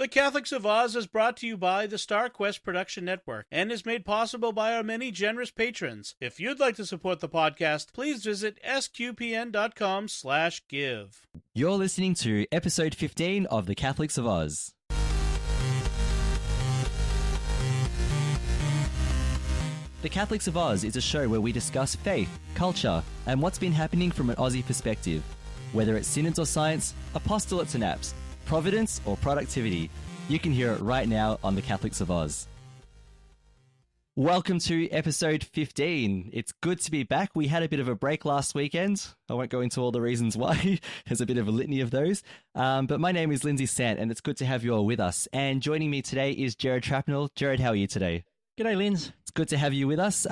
The Catholics of Oz is brought to you by the Star Quest Production Network and is made possible by our many generous patrons. If you'd like to support the podcast, please visit sqpn.com/give. You're listening to episode 15 of The Catholics of Oz. The Catholics of Oz is a show where we discuss faith, culture, and what's been happening from an Aussie perspective. Whether it's synods or science, apostolates and apps, providence or productivity, you can hear it right now on The Catholics of Oz. Welcome to episode 15. It's good to be back. We had a bit of a break last weekend. I won't go into all the reasons why. There's a bit of a litany of those. But my name is Lindsay Sant, and it's good to have you all with us. And joining me today is Jared Trapnell. Jared, how are you today? G'day, Linz. It's good to have you with us.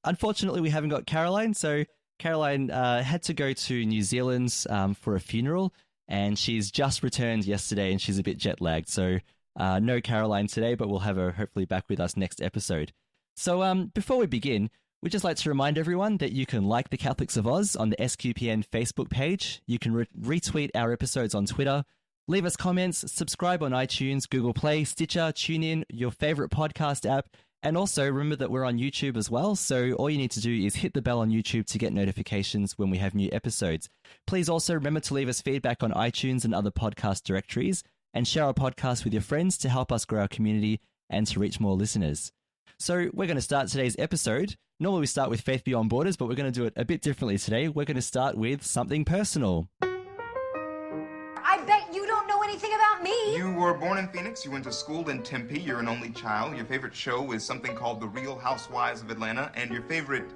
Unfortunately, we haven't got Caroline. So Caroline had to go to New Zealand for a funeral, and she's just returned yesterday, and she's a bit jet-lagged. So no Caroline today, but we'll have her hopefully back with us next episode. So before we begin, we'd just like to remind everyone that you can like the Catholics of Oz on the SQPN Facebook page. You can retweet our episodes on Twitter, leave us comments, subscribe on iTunes, Google Play, Stitcher, TuneIn, your favorite podcast app, and also remember that we're on YouTube as well. So all you need to do is hit the bell on YouTube to get notifications when we have new episodes. Please also remember to leave us feedback on iTunes and other podcast directories, and share our podcast with your friends to help us grow our community and to reach more listeners. So we're going to start today's episode. Normally we start with Faith Beyond Borders, but we're going to do it a bit differently today. We're going to start with something personal. I bet you don't know anything about me. You were born in Phoenix, you went to school in Tempe, you're an only child, your favorite show is something called The Real Housewives of Atlanta, and your favorite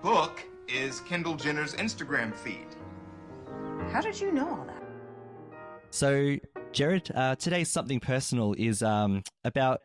book is Kendall Jenner's Instagram feed. How did you know all that? So, Jared, today's something personal is about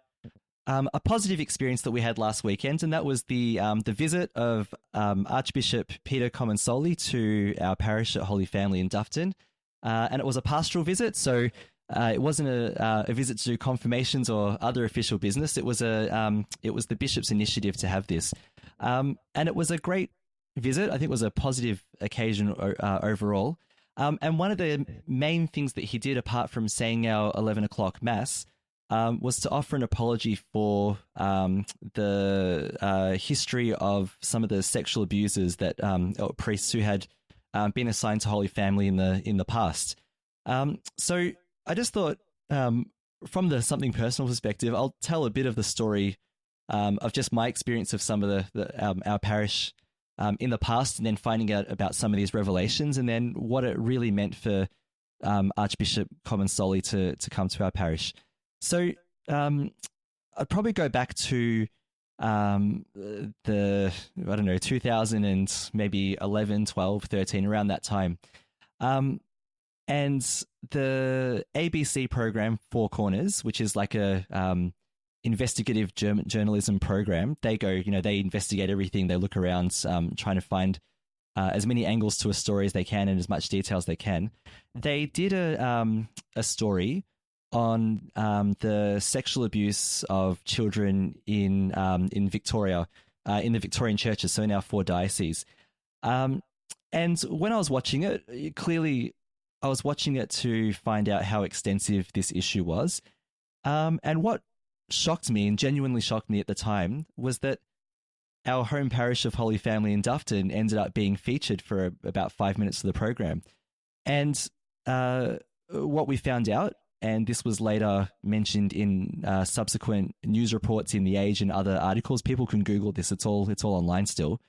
a positive experience that we had last weekend, and that was the visit of Archbishop Peter Comensoli to our parish at Holy Family in Dufton. And it was a pastoral visit, so it wasn't a visit to do confirmations or other official business. It was the bishop's initiative to have this, and it was a great visit. I think it was a positive occasion overall. And one of the main things that he did, apart from saying our 11 o'clock mass, was to offer an apology for the history of some of the sexual abusers that priests who had been assigned to Holy Family in the past. So I just thought, from the something personal perspective, I'll tell a bit of the story of just my experience of some of our parish in the past, and then finding out about some of these revelations, and then what it really meant for Archbishop Comensoli to come to our parish. So I'd probably go back to 2000 and maybe 11, 12, 13, around that time. And the ABC program, Four Corners, which is like a investigative journalism program, they go, they investigate everything. They look around, trying to find as many angles to a story as they can and as much detail as they can. They did a story on the sexual abuse of children in Victoria, in the Victorian churches, so in our 4 dioceses. And when I was watching it, clearly I was watching it to find out how extensive this issue was. And what shocked me, and genuinely shocked me at the time, was that our home parish of Holy Family in Dufton ended up being featured for about 5 minutes of the program. And what we found out, and this was later mentioned in subsequent news reports in The Age and other articles, people can Google this, it's all online still,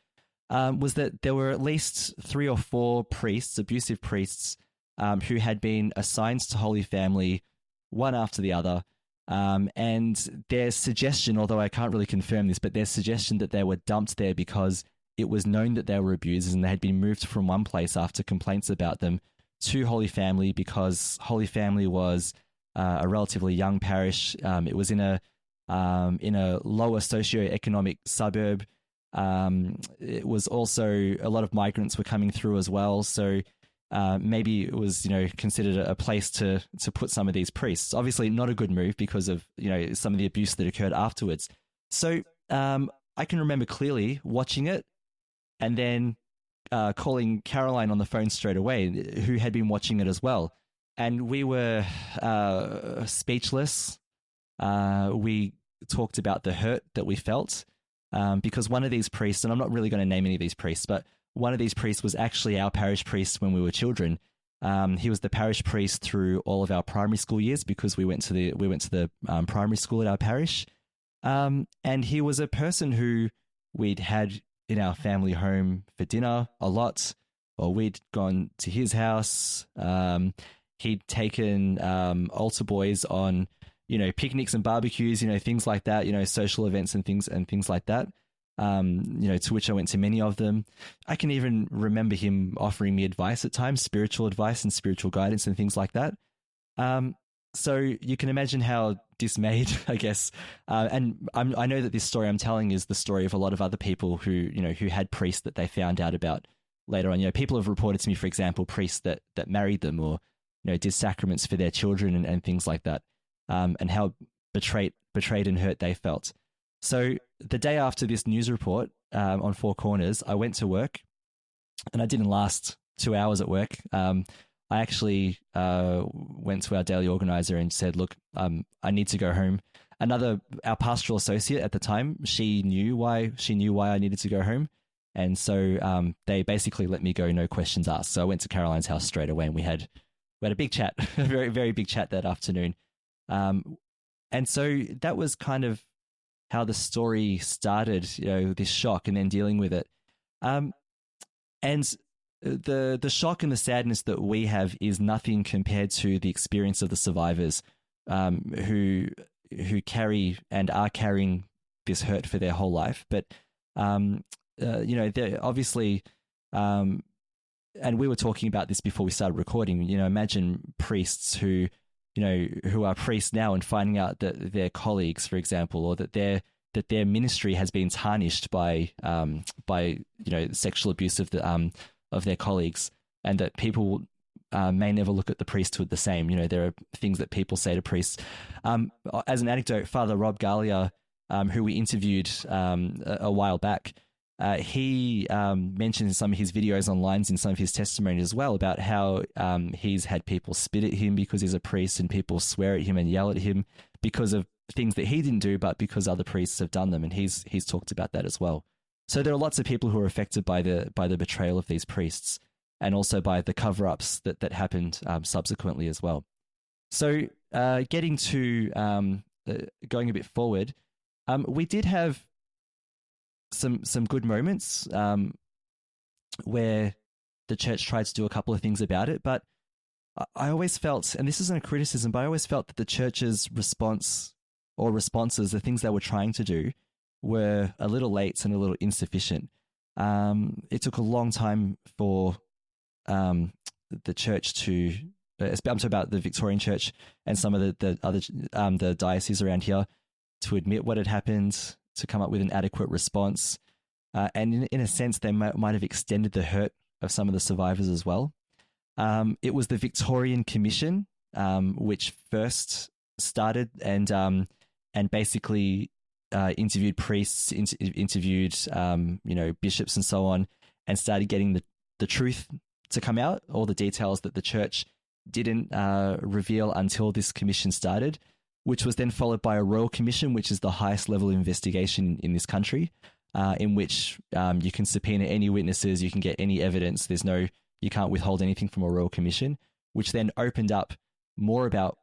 was that there were at least 3 or 4 priests, abusive priests, who had been assigned to Holy Family one after the other. And their suggestion, although I can't really confirm this, but their suggestion that they were dumped there because it was known that they were abusers and they had been moved from one place after complaints about them to Holy Family, because Holy Family was a relatively young parish. It was in a lower socioeconomic suburb. It was also, a lot of migrants were coming through as well. So maybe it was, considered a place to put some of these priests. Obviously not a good move because of, some of the abuse that occurred afterwards. So I can remember clearly watching it and then calling Caroline on the phone straight away, who had been watching it as well. and we were speechless. We talked about the hurt that we felt because one of these priests, and I'm not really going to name any of these priests, but one of these priests was actually our parish priest when we were children. He was the parish priest through all of our primary school years because we went to the primary school at our parish, and he was a person who we'd had in our family home for dinner a lot, or we'd gone to his house. He'd taken altar boys on, picnics and barbecues, things like that, social events and things like that. To which I went to many of them. I can even remember him offering me advice at times, spiritual advice and spiritual guidance and things like that. So you can imagine how dismayed, I guess. And I know that this story I'm telling is the story of a lot of other people who had priests that they found out about later on. People have reported to me, for example, priests that married them or, did sacraments for their children and things like that, and how betrayed and hurt they felt. So the day after this news report on Four Corners, I went to work, and I didn't last 2 hours at work. I actually went to our daily organizer and said, look, I need to go home. Our pastoral associate at the time, she knew why I needed to go home. And so they basically let me go, no questions asked. So I went to Caroline's house straight away, and we had a big chat, a very, very big chat that afternoon. And so that was kind of how the story started, this shock and then dealing with it. And the shock and the sadness that we have is nothing compared to the experience of the survivors who carry and are carrying this hurt for their whole life. But, they're obviously, and we were talking about this before we started recording, imagine priests who are priests now and finding out that their colleagues, for example, or that their ministry has been tarnished by sexual abuse of their colleagues, and that people may never look at the priesthood the same. There are things that people say to priests. As an anecdote, Father Rob Gallia, who we interviewed a while back, he mentioned in some of his videos online, in some of his testimony as well, about how he's had people spit at him because he's a priest, and people swear at him and yell at him because of things that he didn't do, but because other priests have done them, and he's talked about that as well. So there are lots of people who are affected by the betrayal of these priests, and also by the cover-ups that happened subsequently as well. So getting to going a bit forward, we did have some good moments where the church tried to do a couple of things about it, but I always felt, and this isn't a criticism, but I always felt that the church's responses, the things they were trying to do, were a little late and a little insufficient. It took a long time for the church to, I'm talking about the Victorian Church and some of the other the dioceses around here, to admit what had happened, to come up with an adequate response. And in a sense, they might have extended the hurt of some of the survivors as well. It was the Victorian Commission which first started and basically interviewed priests, interviewed bishops and so on, and started getting the truth to come out, all the details that the church didn't reveal until this commission started, which was then followed by a royal commission, which is the highest level of investigation in this country, in which you can subpoena any witnesses, you can get any evidence. You can't withhold anything from a royal commission, which then opened up more about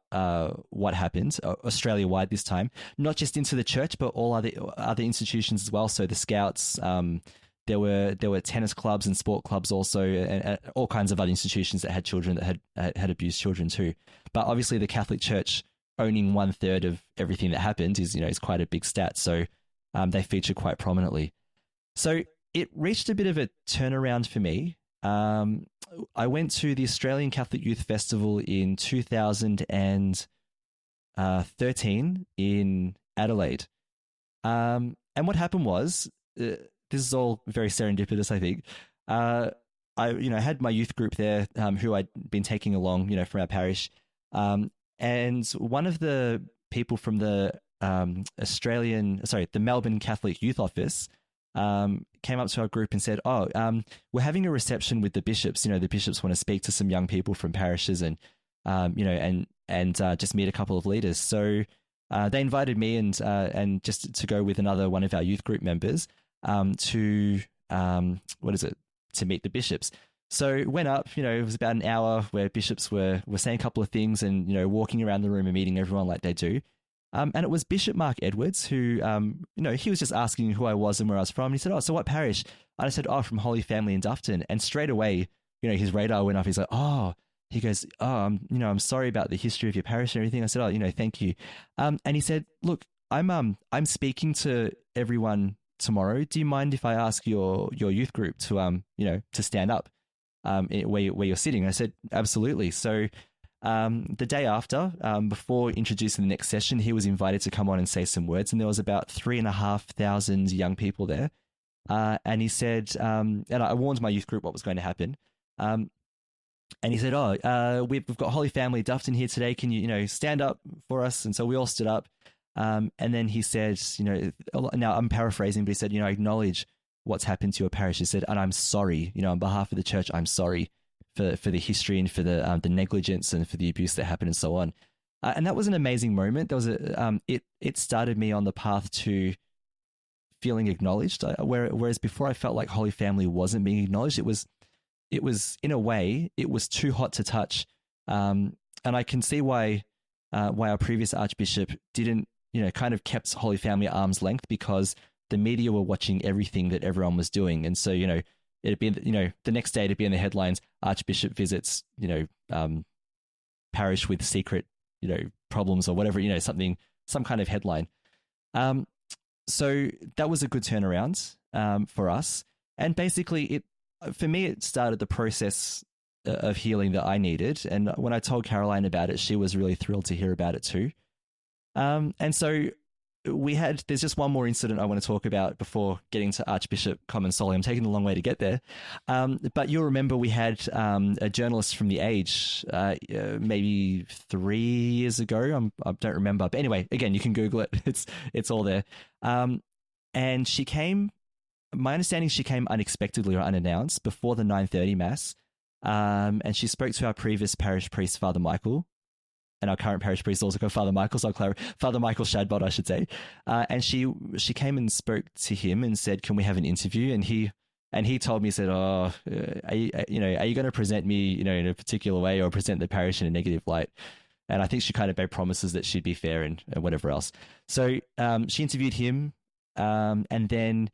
what happened Australia-wide this time, not just into the church, but all other institutions as well. So the Scouts, there were tennis clubs and sport clubs also, and all kinds of other institutions that had children that had abused children too. But obviously, the Catholic Church owning 1/3 of everything that happened is quite a big stat. So they feature quite prominently. So it reached a bit of a turnaround for me. I went to the Australian Catholic Youth Festival in 2013 in Adelaide. And what happened was, this is all very serendipitous, I think. I had my youth group there, who I'd been taking along, from our parish. And one of the people from the Melbourne Catholic Youth Office came up to our group and said, we're having a reception with the bishops. The bishops want to speak to some young people from parishes, and and just meet a couple of leaders. So they invited me and just to go with another one of our youth group members to meet the bishops. So went up, it was about an hour where bishops were saying a couple of things and, walking around the room and meeting everyone like they do. And it was Bishop Mark Edwards who, he was just asking who I was and where I was from. And he said, "Oh, so what parish?" And I said, "Oh, from Holy Family in Dufton." And straight away, his radar went off. He's like, "Oh," he goes, "Oh, I'm sorry about the history of your parish and everything." I said, "Oh, thank you." And he said, "Look, I'm speaking to everyone tomorrow. Do you mind if I ask your youth group to, to stand up where you're sitting?" And I said, "Absolutely." So the day after, before introducing the next session, he was invited to come on and say some words, and there was about 3,500 young people there. And he said, and I warned my youth group what was going to happen. And he said, "Oh, we've got Holy Family Dufton here today. Can you, stand up for us?" And so we all stood up. And then he said, now I'm paraphrasing, but he said, "I acknowledge what's happened to your parish." He said, "And I'm sorry, on behalf of the church, I'm sorry for the history and for the negligence and for the abuse that happened and so on." And that was an amazing moment. There was it started me on the path to feeling acknowledged. Whereas before I felt like Holy Family wasn't being acknowledged. It was in a way, it was too hot to touch. And I can see why our previous Archbishop didn't, kind of kept Holy Family at arm's length, because the media were watching everything that everyone was doing. And so, it'd be, the next day it'd be in the headlines, Archbishop visits, parish with secret, problems or whatever, some kind of headline. So that was a good turnaround for us. And basically for me, it started the process of healing that I needed. And when I told Caroline about it, she was really thrilled to hear about it too. And so there's just one more incident I want to talk about before getting to Archbishop Comensoli. I'm taking a long way to get there. But you'll remember we had a journalist from The Age maybe 3 years ago. I don't remember. But anyway, again, you can Google it. It's all there. And she came, my understanding, she came unexpectedly or unannounced before the 9:30 Mass. And she spoke to our previous parish priest, Father Michael. And our current parish priest also called Father Michael, so I'll clarify, Father Michael Shadbot, I should say. And she came and spoke to him and said, "Can we have an interview?" And he told me, he said, "Oh, are you going to present me, in a particular way, or present the parish in a negative light?" And I think she kind of made promises that she'd be fair and whatever else. So she interviewed him, and then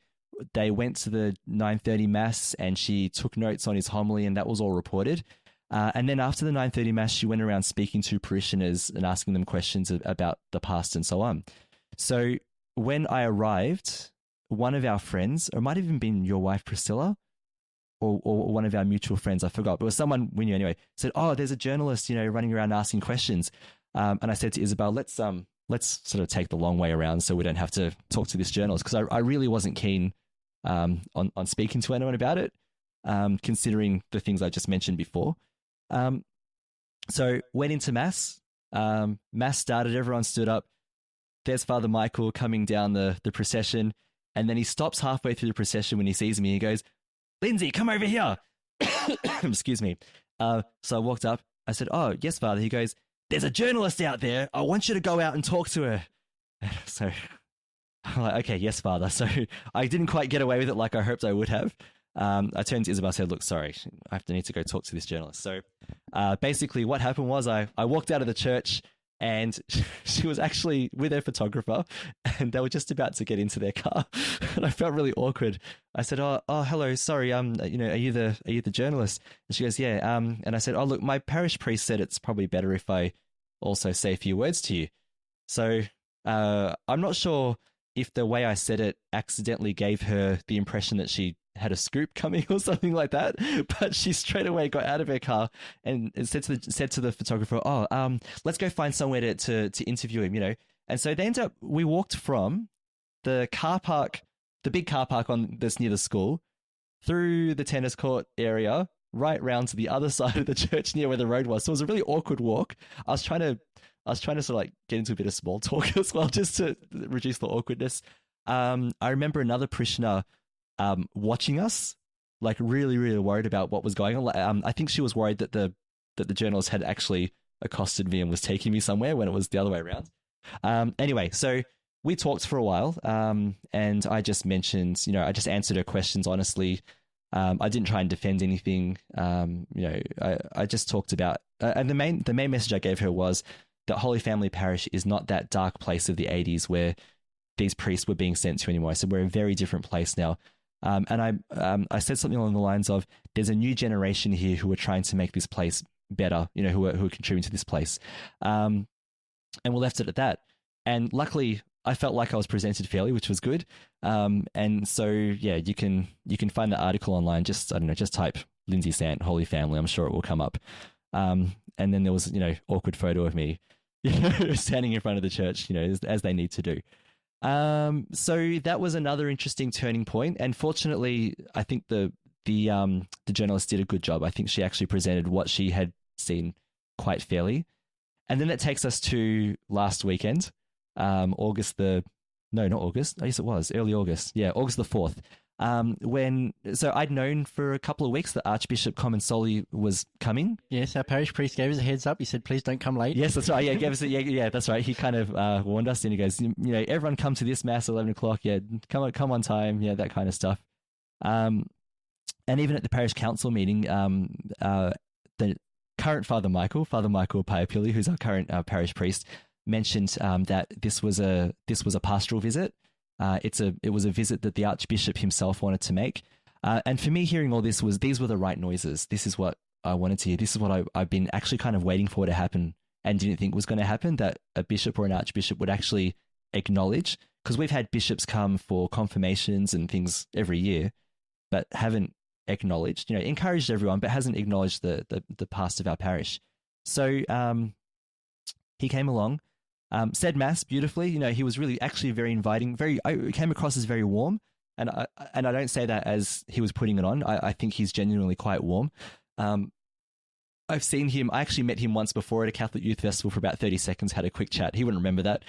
they went to the 9:30 Mass, and she took notes on his homily, and that was all reported. And then after the 9:30 Mass, she went around speaking to parishioners and asking them questions about the past and so on. So when I arrived, one of our friends, or it might have even been your wife, Priscilla, or one of our mutual friends, I forgot, but it was someone we knew anyway, said, "Oh, there's a journalist, running around asking questions." And I said to Isabel, let's sort of take the long way around so we don't have to talk to this journalist, because I really wasn't keen on speaking to anyone about it, considering the things I just mentioned before. So went into Mass. Mass started, everyone stood up. There's Father Michael coming down the procession, and then he stops halfway through the procession when he sees me. He goes, "Lindsay, come over here." Excuse me. So I walked up. I said, "Oh, yes, Father." He goes, "There's a journalist out there. I want you to go out and talk to her." So I'm like, "Okay, yes, Father." So I didn't quite get away with it like I hoped I would have. I turned to Isabel and said, "Look, sorry, I need to go talk to this journalist." So basically what happened was I walked out of the church, and she was actually with her photographer, and they were just about to get into their car. And I felt really awkward. I said, oh, hello, sorry, are you the journalist?" And she goes, "Yeah." And I said, "Oh, look, my parish priest said it's probably better if I also say a few words to you." So I'm not sure if the way I said it accidentally gave her the impression that she had a scoop coming or something like that, but she straight away got out of her car and said to the photographer, "Oh, let's go find somewhere to interview him," And so we walked from the car park, the big car park that's near the school, through the tennis court area, right round to the other side of the church near where the road was. So it was a really awkward walk. I was trying to sort of like get into a bit of small talk as well, just to reduce the awkwardness. I remember another parishioner watching us, like really, really worried about what was going on. I think she was worried that the journalist had actually accosted me and was taking me somewhere when it was the other way around. Anyway, so we talked for a while, and I just mentioned, I just answered her questions honestly. I didn't try and defend anything. I just talked about, and the main message I gave her was that Holy Family Parish is not that dark place of the 80s where these priests were being sent to anymore. I said, we're in a very different place now. And I said something along the lines of, there's a new generation here who are trying to make this place better, who are contributing to this place. And we left it at that. And luckily, I felt like I was presented fairly, which was good. And so, yeah, you can find the article online. Just type Lindsay Sant, Holy Family. I'm sure it will come up. And then there was, awkward photo of me, standing in front of the church, as they need to do. So that was another interesting turning point. And fortunately, I think the journalist did a good job. I think she actually presented what she had seen quite fairly. And then that takes us to last weekend, early August. Yeah, August the 4th. So I'd known for a couple of weeks that Archbishop Comensoli was coming. Yes, our parish priest gave us a heads up. He said, please don't come late. Yes, that's right. Yeah, gave us yeah, that's right. He kind of warned us, and he goes, everyone come to this mass at 11 o'clock. Yeah, come on time. Yeah, that kind of stuff. And even at the parish council meeting, the current Father Michael Paapili, who's our current parish priest, mentioned that this was a pastoral visit. It was a visit that the Archbishop himself wanted to make. And for me, hearing all this these were the right noises. This is what I wanted to hear. This is what I've been actually kind of waiting for to happen and didn't think was going to happen, that a bishop or an archbishop would actually acknowledge, because we've had bishops come for confirmations and things every year, but haven't acknowledged, encouraged everyone, but hasn't acknowledged the past of our parish. So he came along, said mass beautifully. He was really actually very inviting. I came across as very warm, and I don't say that as he was putting it on. I think he's genuinely quite warm. I've seen him. I actually met him once before at a Catholic Youth Festival for about 30 seconds. Had a quick chat. He wouldn't remember that.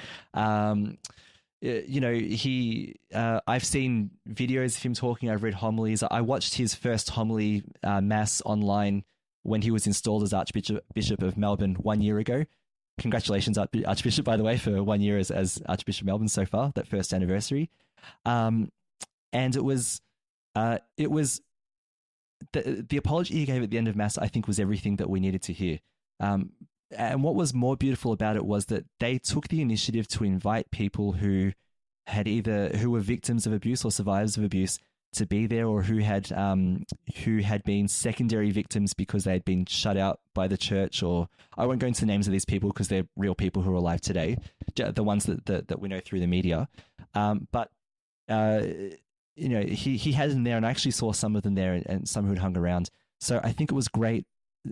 I've seen videos of him talking. I've read homilies. I watched his first homily mass online when he was installed as Archbishop of Melbourne 1 year ago. Congratulations, Archbishop, by the way, for 1 year as Archbishop of Melbourne so far, that first anniversary. And it was the apology he gave at the end of Mass, I think, was everything that we needed to hear. And what was more beautiful about it was that they took the initiative to invite people who were victims of abuse or survivors of abuse to be there, or who had been secondary victims because they had been shut out by the church. Or I won't go into the names of these people because they're real people who are alive today, the ones that we know through the media. But he had them there, and I actually saw some of them there, and some who had hung around. So I think it was great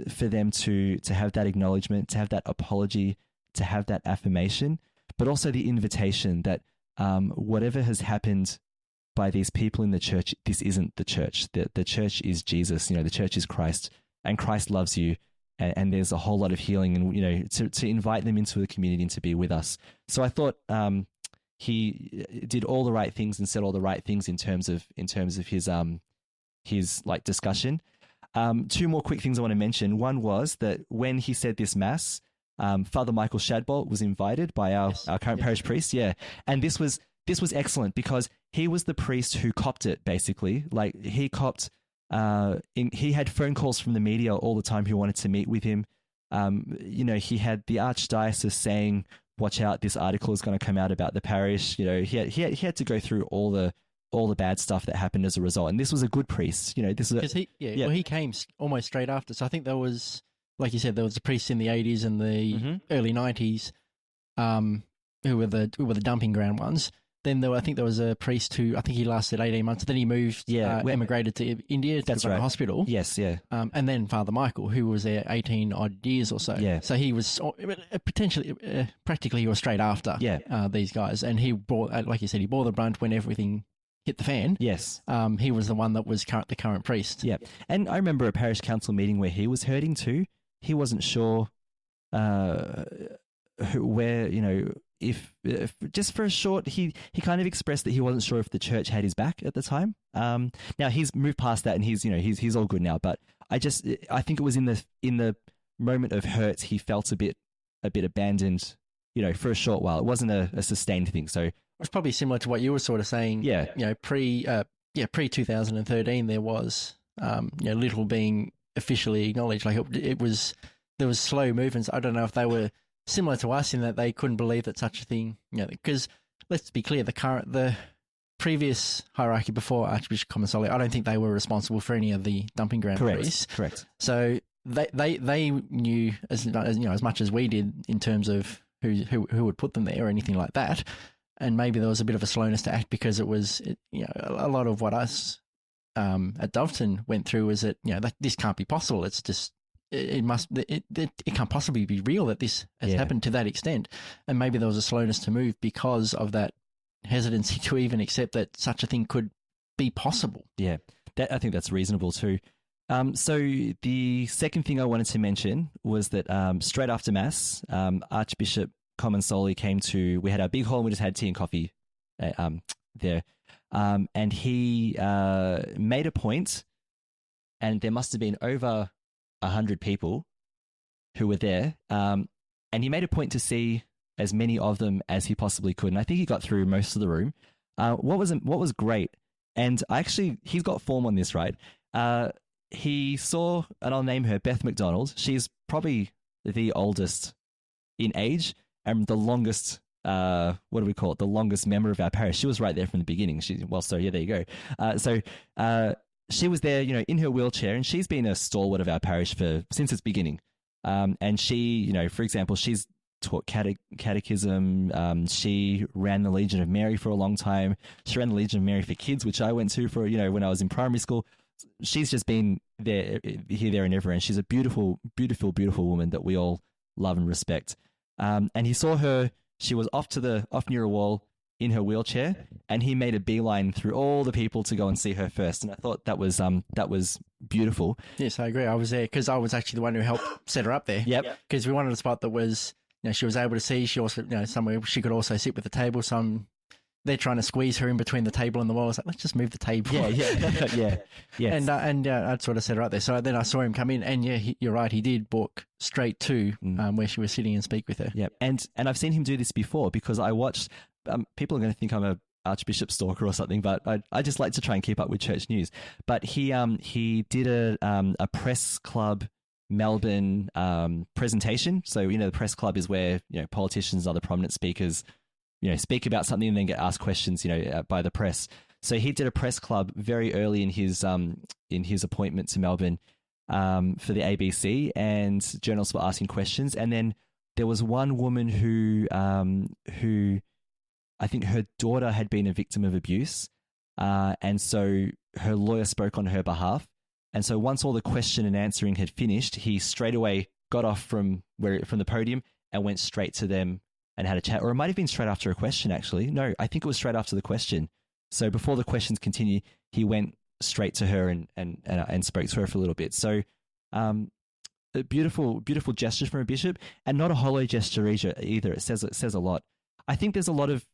for them to have that acknowledgement, to have that apology, to have that affirmation, but also the invitation that whatever has happened by these people in the church, this isn't the church. The church is Jesus. The church is Christ, and Christ loves you. And there's a whole lot of healing, and to invite them into the community and to be with us. So I thought he did all the right things and said all the right things in terms of his like discussion. Two more quick things I want to mention. One was that when he said this mass, Father Michael Shadbolt was invited by our current parish priest. Yeah, and this was excellent because he was the priest who copped it, basically. Like, he copped. He had phone calls from the media all the time who wanted to meet with him. He had the archdiocese saying, "Watch out, this article is going to come out about the parish." He had to go through all the bad stuff that happened as a result. And this was a good priest. Well, he came almost straight after. So I think there was, like you said, there was a priest in the 80s and the early 90s, who were the dumping ground ones. Then I think there was a priest who, I think he lasted 18 months. Then he moved, emigrated to India to go to hospital. Yes, yeah. And then Father Michael, who was there 18 odd years or so. Yeah. So he was practically he was straight after these guys. And he bore, like you said, he bore the brunt when everything hit the fan. Yes. He was the one that was the current priest. Yeah. And I remember a parish council meeting where he was hurting too. He wasn't sure if just for a short, he kind of expressed that he wasn't sure if the church had his back at the time. Now he's moved past that, and he's all good now. But I think it was in the moment of hurt, he felt a bit abandoned, for a short while. It wasn't a sustained thing. So it's probably similar to what you were sort of saying. Yeah. Pre 2013, there was little being officially acknowledged. Like there was slow movements. I don't know if they were similar to us in that they couldn't believe that such a thing. Because let's be clear, the previous hierarchy before Archbishop Comensoli, I don't think they were responsible for any of the dumping ground priests. Correct. So they knew as much as we did in terms of who would put them there or anything like that. And maybe there was a bit of a slowness to act because it was, a lot of what us at Doveton went through was that, that this can't be possible. It's just, it can't possibly be real that this has happened to that extent. And maybe there was a slowness to move because of that hesitancy to even accept that such a thing could be possible. Yeah, I think that's reasonable too. So the second thing I wanted to mention was that straight after Mass, Archbishop Comensoli came to, we had our big hall and we just had tea and coffee there. And he made a point, and there must have been over 100 people who were there. And he made a point to see as many of them as he possibly could. And I think he got through most of the room. What was great, and he's got form on this, right? He saw, and I'll name her, Beth McDonald. She's probably the oldest in age and the longest, what do we call it? The longest member of our parish. She was right there from the beginning. There you go. So she was there, in her wheelchair, and she's been a stalwart of our parish since its beginning. And she, for example, she's taught catechism. She ran the Legion of Mary for a long time. She ran the Legion of Mary for kids, which I went to for, when I was in primary school. She's just been there, here, there, and everywhere. And she's a beautiful, beautiful, beautiful woman that we all love and respect. And he saw her. She was off near a wall in her wheelchair, and he made a beeline through all the people to go and see her first. And I thought that was beautiful. Yes, I agree. I was there because I was actually the one who helped set her up there. Yep. Because we wanted a spot that was, she was able to see. She also, somewhere she could also sit with the table. They're trying to squeeze her in between the table and the wall. I was like, let's just move the table. Yeah. Yes. And I'd sort of set her up there. So then I saw him come in, and you're right, he did walk straight to where she was sitting and speak with her. Yeah, and I've seen him do this before because I watched. People are going to think I'm a Archbishop stalker or something, but I just like to try and keep up with church news. But he did a press club Melbourne presentation. So the press club is where politicians, other prominent speakers, speak about something and then get asked questions, by the press. So he did a press club very early in his appointment to Melbourne for the ABC, and journalists were asking questions. And then there was one woman who I think her daughter had been a victim of abuse, and so her lawyer spoke on her behalf. And so once all the question and answering had finished, he straight away got off from the podium and went straight to them and had a chat. Or it might have been straight after a question, actually. No, I think it was straight after the question. So before the questions continue, he went straight to her and spoke to her for a little bit. So a beautiful gesture from a bishop, and not a hollow gesture either. It says a lot. I think there's a lot of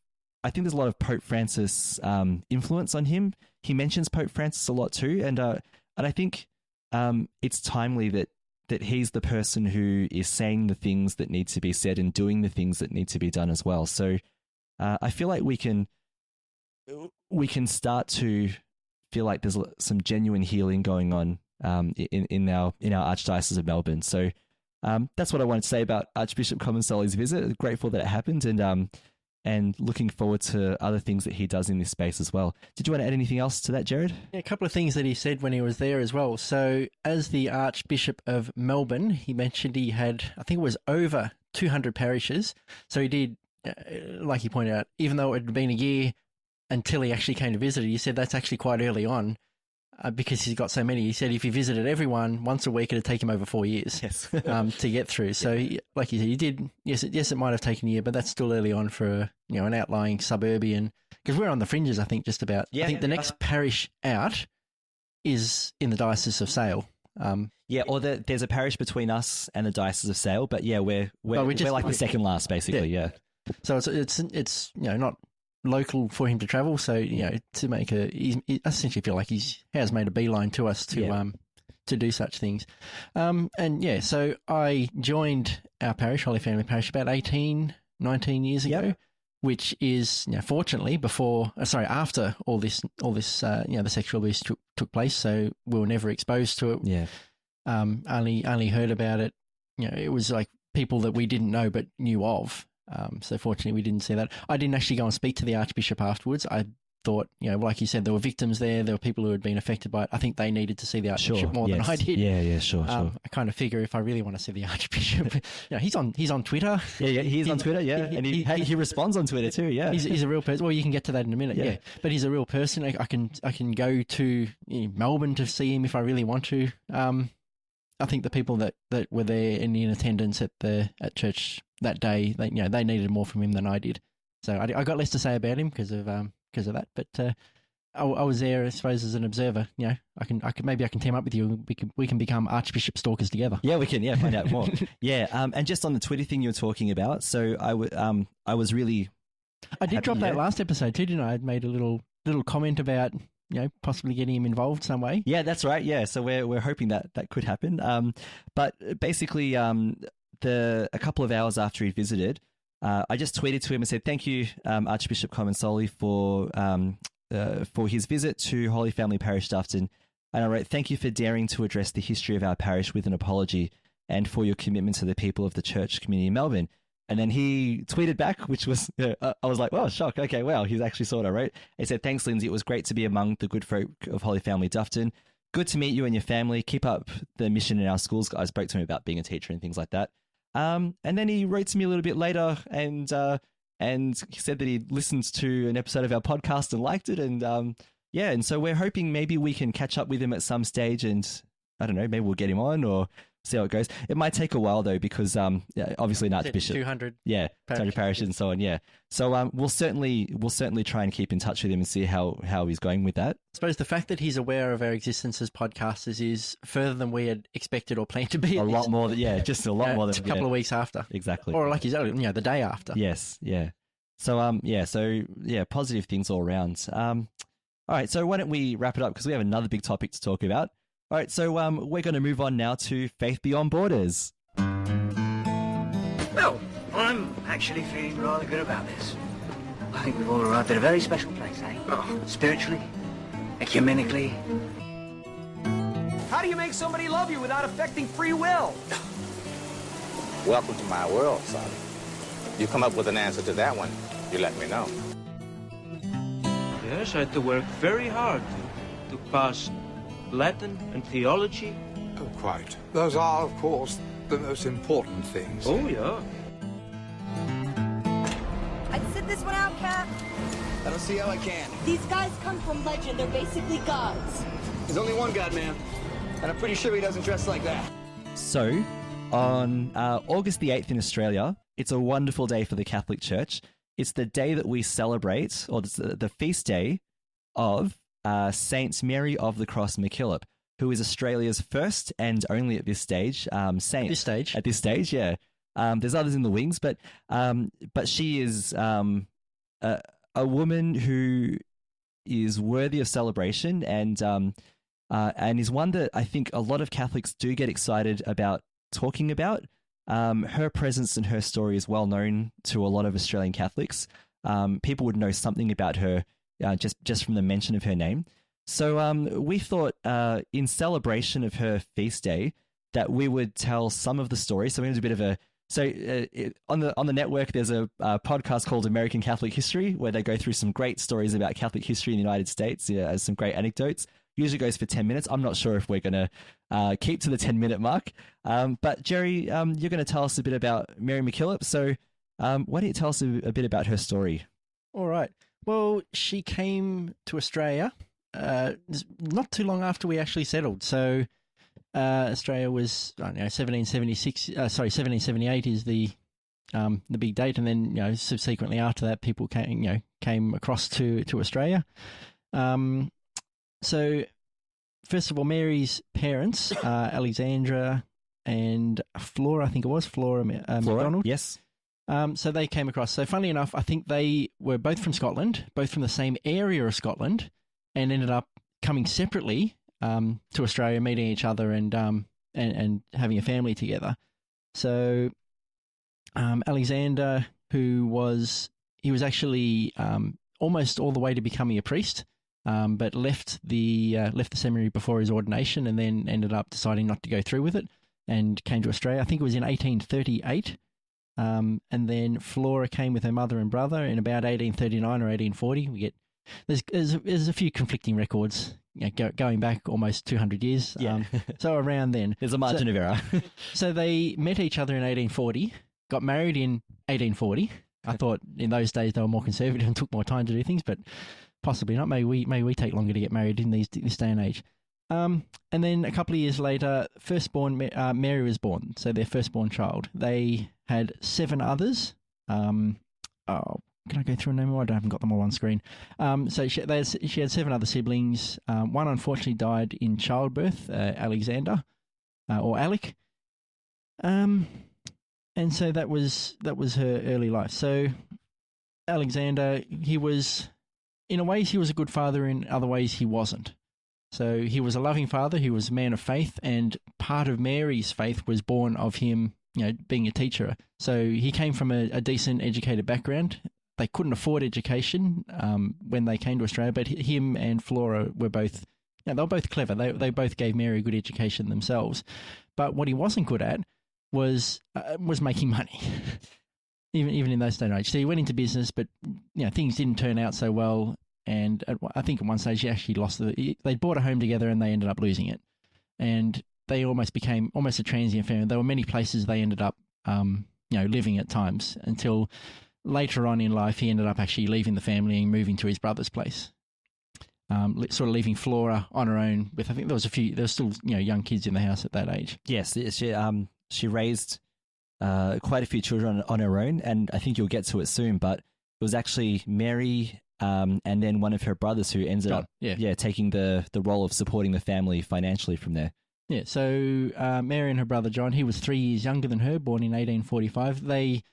Pope Francis influence on him. He mentions Pope Francis a lot too, and I think it's timely that he's the person who is saying the things that need to be said and doing the things that need to be done as well. So I feel like we can start to feel like there's some genuine healing going on in our Archdiocese of Melbourne. So that's what I wanted to say about Archbishop Comensoli's visit. Grateful that it happened, and looking forward to other things that he does in this space as well. Did you want to add anything else to that, Jared? Yeah, a couple of things that he said when he was there as well. So as the Archbishop of Melbourne, he mentioned he had, I think it was over 200 parishes. So he did, like he pointed out, even though it had been a year until he actually came to visit it, he said that's actually quite early on. Because he's got so many. He said if he visited everyone once a week, it'd take him over 4 years to get through. So, like you said, he did. Yes, it might have taken a year, but that's still early on for an outlying suburban. Because we're on the fringes, I think, just about. Yeah, I think the next parish out is in the Diocese of Sale. There's a parish between us and the Diocese of Sale, but yeah, we're like the second last, basically. Yeah. So it's not local for him to travel, so to make he essentially feel like he has made a beeline to us to do such things. And yeah, so I joined our parish, Holy Family Parish, about 19 years ago, which is, fortunately after all this, the sexual abuse took place. So we were never exposed to it. Yeah. Only heard about it. It was like people that we didn't know but knew of. So fortunately we didn't see that. I didn't actually go and speak to the Archbishop afterwards. I thought, like you said, there were victims there were people who had been affected by it. I think they needed to see the Archbishop more than I did. Yeah, sure. I kind of figure if I really want to see the Archbishop, he's on Twitter. Yeah, he's on Twitter, and he responds on Twitter too, yeah. He's a real person. Well, you can get to that in a minute, yeah. But he's a real person. I can go to Melbourne to see him if I really want to. I think the people that were there and in attendance at church that day, they needed more from him than I did. So I got less to say about him because of that. But I was there, I suppose, as an observer. I can team up with you. We can become Archbishop stalkers together. Yeah, we can. Yeah, find out more. And just on the Twitter thing you were talking about. So I was really. I did drop that last episode too, didn't I? I had made a little comment about possibly getting him involved some way. Yeah, that's right. Yeah, so we're hoping that could happen. But basically, a couple of hours after he visited, I just tweeted to him and said, "Thank you, Archbishop Comensoli, for his visit to Holy Family Parish Dufton." And I wrote, "Thank you for daring to address the history of our parish with an apology, and for your commitment to the people of the church community in Melbourne." And then he tweeted back, which was, I was like, "Well, shock. Okay, wow." He's actually saw what I wrote. He said, "Thanks, Lindsay. It was great to be among the good folk of Holy Family Dufton. Good to meet you and your family. Keep up the mission in our schools." I spoke to him about being a teacher and things like that. And then he wrote to me a little bit later and he said that he listened to an episode of our podcast and liked it. And so we're hoping maybe we can catch up with him at some stage and I don't know, maybe we'll get him on or see how it goes. It might take a while though, because obviously an Archbishop, 200 parishes and so on. Yeah. So we'll certainly try and keep in touch with him and see how he's going with that. I suppose the fact that he's aware of our existence as podcasters is further than we had expected or planned to be. A lot more than a couple of weeks after. Exactly. Or like you said, the day after. Yes. Yeah. So positive things all around. All right. So why don't we wrap it up, because we have another big topic to talk about. All right, so we're going to move on now to Faith Beyond Borders. Well, I'm actually feeling rather good about this. I think we've all arrived at a very special place, eh? Oh. Spiritually, ecumenically. How do you make somebody love you without affecting free will? Welcome to my world, son. You come up with an answer to that one, you let me know. Yes, I had to work very hard to pass Latin and theology. Oh, quite. Those are, of course, the most important things. Oh, yeah. I'd sit this one out, Cap. I don't see how I can. These guys come from legend. They're basically gods. There's only one god, man. And I'm pretty sure he doesn't dress like that. So, on August the 8th in Australia, it's a wonderful day for the Catholic Church. It's the day that we celebrate, or the feast day of Saint Mary of the Cross MacKillop, who is Australia's first and only at this stage saint. At this stage, yeah. There's others in the wings, but she is a woman who is worthy of celebration and is one that I think a lot of Catholics do get excited about talking about. Her presence and her story is well known to a lot of Australian Catholics. People would know something about her just from the mention of her name. So we thought in celebration of her feast day that we would tell some of the stories. So we did a bit of on the network, there's a podcast called American Catholic History, where they go through some great stories about Catholic history in the United States, as some great anecdotes. Usually goes for 10 minutes. I'm not sure if we're going to keep to the 10-minute mark. But Jerry, you're going to tell us a bit about Mary MacKillop. So why don't you tell us a bit about her story? All right. Well, she came to Australia not too long after we actually settled. So Australia was, 1778 is the big date, and then subsequently after that, people came across to Australia. So first of all, Mary's parents, Alexandra and Flora, I think it was Flora McDonald. Yes. So they came across. So funnily enough, I think they were both from Scotland, both from the same area of Scotland, and ended up coming separately to Australia, meeting each other and having a family together. So Alexander, he was actually almost all the way to becoming a priest, but left the seminary before his ordination, and then ended up deciding not to go through with it, and came to Australia. I think it was in 1838. And then Flora came with her mother and brother in about 1839 or 1840. There's a few conflicting records, going back almost 200 years. Yeah. So around then. There's a margin of error. So they met each other in 1840, got married in 1840. I thought in those days they were more conservative and took more time to do things, but possibly not. Maybe we take longer to get married in this day and age. And then a couple of years later, firstborn Mary was born, so their firstborn child. They had 7 others. Can I go through them? I haven't got them all on screen. So she had 7 other siblings. One unfortunately died in childbirth, Alexander, or Alec. And so that was her early life. So Alexander, in ways he was a good father, in other ways he wasn't. So he was a loving father, he was a man of faith, and part of Mary's faith was born of him, being a teacher. So he came from a decent educated background. They couldn't afford education when they came to Australia, but him and Flora were both, they were both clever. They both gave Mary a good education themselves. But what he wasn't good at was making money, even in those day and age. So he went into business, but things didn't turn out so well. And I think at one stage he actually lost they bought a home together and they ended up losing it. And they almost became a transient family. There were many places they ended up, living at times, until later on in life he ended up actually leaving the family and moving to his brother's place. Sort of leaving Flora on her own with, I think there was still young kids in the house at that age. Yes, she raised quite a few children on her own, and I think you'll get to it soon, but it was actually Mary and then one of her brothers who ended up taking the role of supporting the family financially from there. Yeah, so Mary and her brother John, he was 3 years younger than her, born in 1845. They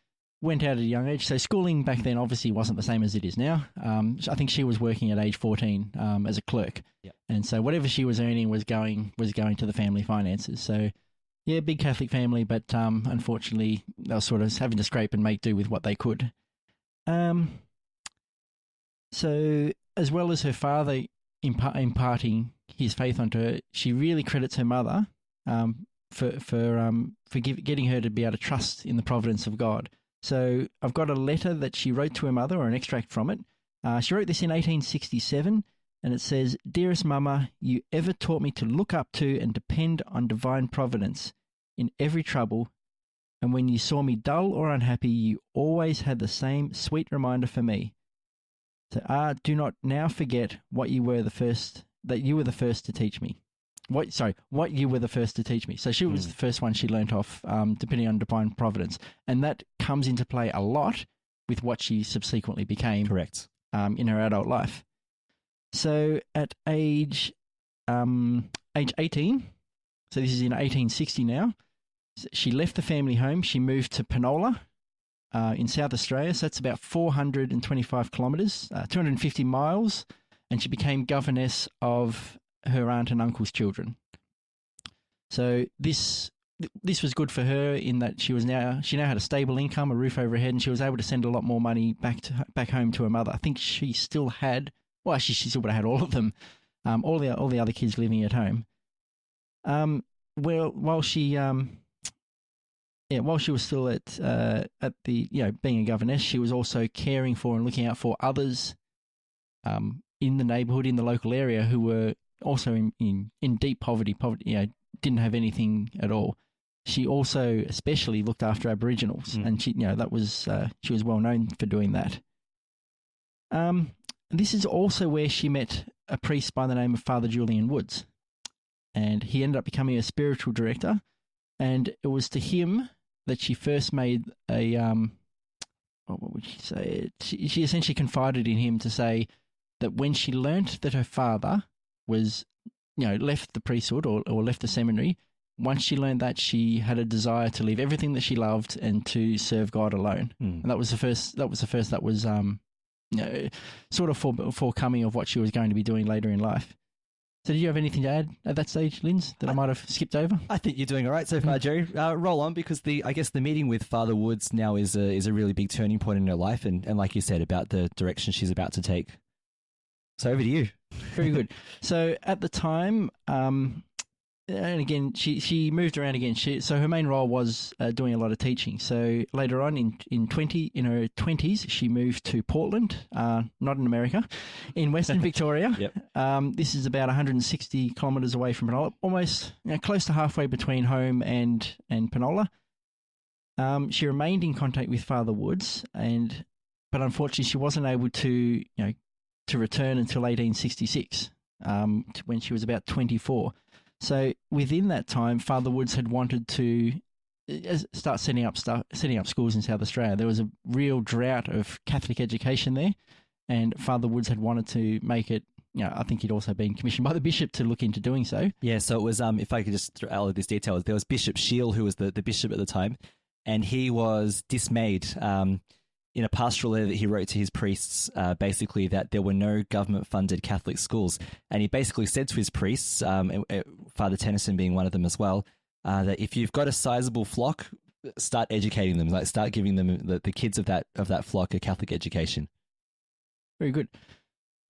went out at a young age. So schooling back then obviously wasn't the same as it is now. I think she was working at age 14 as a clerk. Yep. And so whatever she was earning was going to the family finances. So yeah, big Catholic family, but unfortunately they were sort of having to scrape and make do with what they could. So as well as her father imparting his faith onto her, she really credits her mother for getting her to be able to trust in the providence of God. So I've got a letter that she wrote to her mother, or an extract from it. She wrote this in 1867, and it says, "Dearest Mama, you ever taught me to look up to and depend on divine providence in every trouble, and when you saw me dull or unhappy, you always had the same sweet reminder for me. So, do not now forget what you were the first to teach me." What you were the first to teach me. So she was the first one she learnt off, depending on divine providence. And that comes into play a lot with what she subsequently became. Correct. In her adult life. So at age 18, so this is in 1860 now, she left the family home. She moved to Penola in South Australia. So that's about 425 kilometres, 250 miles. And she became governess of her aunt and uncle's children. So this was good for her in that she now had a stable income, a roof over her head, and she was able to send a lot more money back home to her mother. I think she still had, well, actually she still would have had all of them, all the other kids living at home. While she was still at the being a governess, she was also caring for and looking out for others in the neighbourhood, in the local area, who were also in deep poverty, didn't have anything at all. She also especially looked after Aboriginals, and she was well known for doing that. This is also where she met a priest by the name of Father Julian Woods, and he ended up becoming a spiritual director. And it was to him that she first made a what would she say? She essentially confided in him to say that when she learnt that her father was, left the priesthood or left the seminary, once she learned that, she had a desire to leave everything that she loved and to serve God alone. And that was the first that was sort of forthcoming of what she was going to be doing later in life. So did you have anything to add at that stage, Linz, that I might have skipped over? I think you're doing all right so far, Jerry. Roll on, because I guess the meeting with Father Woods now is a really big turning point in her life, and like you said, about the direction she's about to take. So over to you. Very good. So at the time, and again, she moved around again. So her main role was doing a lot of teaching. So later on, in her 20s, she moved to Portland, not in America, in Western Victoria. Yep. This is about 160 kilometres away from Penola, almost close to halfway between home and Penola. She remained in contact with Father Woods, but unfortunately, she wasn't able to return until 1866, when she was about 24. So within that time, Father Woods had wanted to start setting up schools in South Australia. There was a real drought of Catholic education there, and Father Woods had wanted to make it. I think he'd also been commissioned by the bishop to look into doing so. Yeah, so it was, if I could just throw out this detail, there was Bishop Shield, who was the bishop at the time, and he was dismayed in a pastoral letter that he wrote to his priests, basically that there were no government-funded Catholic schools. And he basically said to his priests, Father Tennyson being one of them as well, that if you've got a sizable flock, start educating them, start giving them the kids of that flock a Catholic education. Very good.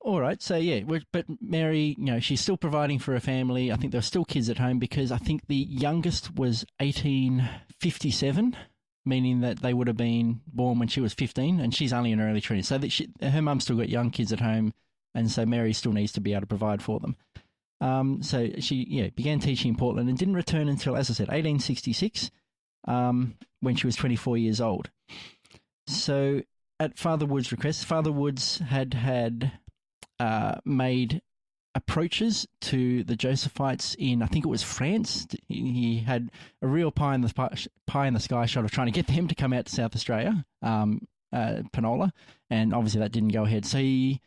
All right, so yeah, but Mary, she's still providing for her family. I think there are still kids at home, because I think the youngest was 1857, meaning that they would have been born when she was 15, and she's only in her early 20s. So that her mum still got young kids at home, and so Mary still needs to be able to provide for them. So she began teaching in Portland and didn't return until, as I said, 1866, when she was 24 years old. So at Father Woods' request, Father Woods had made approaches to the Josephites in, I think it was France. He had a real pie in the sky shot of trying to get them to come out to South Australia, Penola, and obviously that didn't go ahead. So he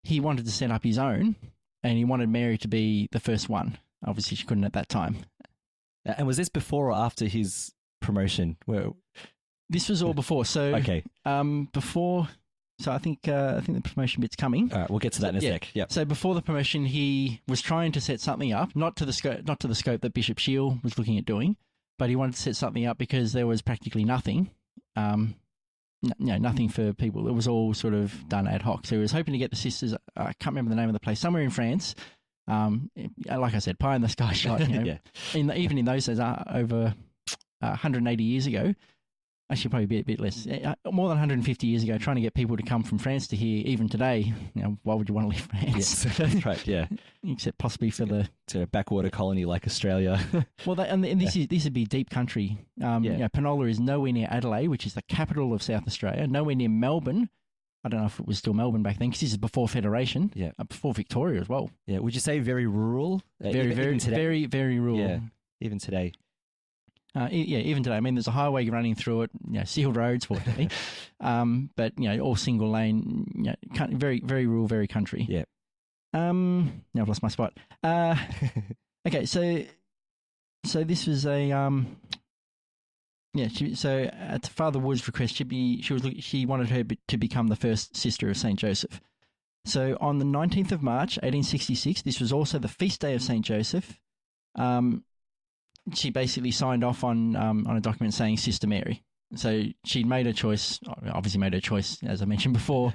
wanted to set up his own, and he wanted Mary to be the first one. Obviously, she couldn't at that time. And was this before or after his promotion? This was all before. So okay, before. So I think the promotion bit's coming. All right, we'll get to that in a sec. Yep. So before the promotion, he was trying to set something up, not to the scope that Bishop Shield was looking at doing, but he wanted to set something up because there was practically nothing, nothing for people. It was all sort of done ad hoc. So he was hoping to get the sisters. I can't remember the name of the place, somewhere in France. Like I said, pie in the sky shot. Yeah. Even in those days, over 180 years ago. Actually, probably a bit less. More than 150 years ago, trying to get people to come from France to here, even today, why would you want to leave France? Yes, that's right, yeah. Except possibly for to a backwater colony like Australia. Well, this would be deep country. Penola is nowhere near Adelaide, which is the capital of South Australia, nowhere near Melbourne. I don't know if it was still Melbourne back then, because this is before Federation, before Victoria as well. Yeah, would you say very rural? Very, very rural. Yeah, even today. Even today. I mean, there's a highway running through it, sealed roads, fortunately, but all single lane, very, very rural, very country. Yeah. Now I've lost my spot. Okay, so this was a so at Father Wood's request, she wanted her to become the first sister of Saint Joseph. So on the 19th of March, 1866, this was also the feast day of Saint Joseph. She basically signed off on a document saying Sister Mary. So she'd made her choice, obviously made her choice, as I mentioned before,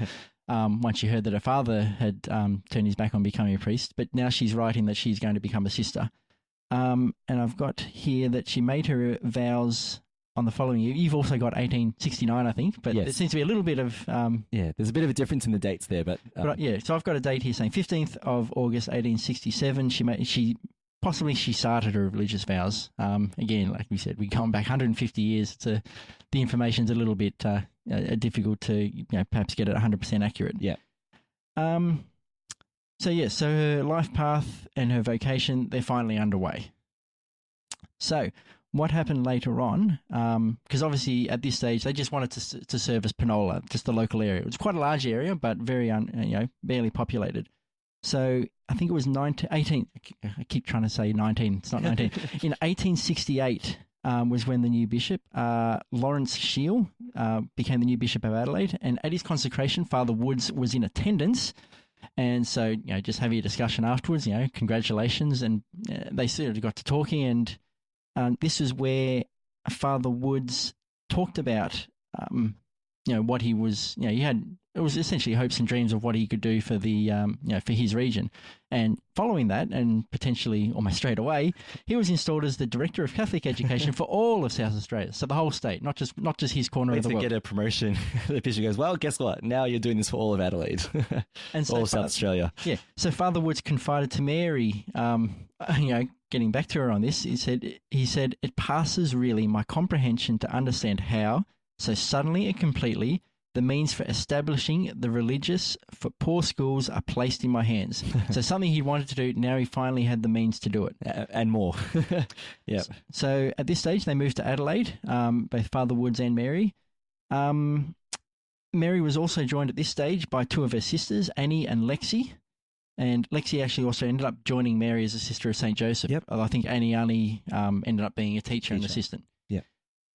once she heard that her father had turned his back on becoming a priest. But now she's writing that she's going to become a sister. And I've got here that she made her vows on the following year. You've also got 1869, I think, but there seems to be a little bit of... there's a bit of a difference in the dates there, but... so I've got a date here saying 15th of August, 1867. She started her religious vows. Again, like we said, we're going back 150 years. The information's a little bit difficult to perhaps get it 100% accurate. Yeah. So her life path and her vocation, they're finally underway. So what happened later on? Because obviously at this stage they just wanted to service Penola, just the local area. It was quite a large area, but very barely populated. So I think it was 18. I keep trying to say 19. It's not 19. In 1868 was when the new bishop, Lawrence Shield, became the new bishop of Adelaide. And at his consecration, Father Woods was in attendance. And so, just have your discussion afterwards, congratulations. And they sort of got to talking, and this is where Father Woods talked about, what he was, it was essentially hopes and dreams of what he could do for the, for his region. And following that, and potentially almost straight away, he was installed as the Director of Catholic Education for all of South Australia, so the whole state, not just his corner of the world. To get a promotion, the bishop goes, well, guess what? Now you're doing this for all of Adelaide, and so all of South Australia. Yeah. So Father Woods confided to Mary, getting back to her on this, he said, it passes really my comprehension to understand how, so suddenly and completely, the means for establishing the religious for poor schools are placed in my hands. So something he wanted to do, now he finally had the means to do it. And more. Yeah. So at this stage, they moved to Adelaide, both Father Woods and Mary. Mary was also joined at this stage by two of her sisters, Annie and Lexi. And Lexi actually also ended up joining Mary as a sister of St. Joseph. Yep. I think Annie only ended up being a teacher and assistant.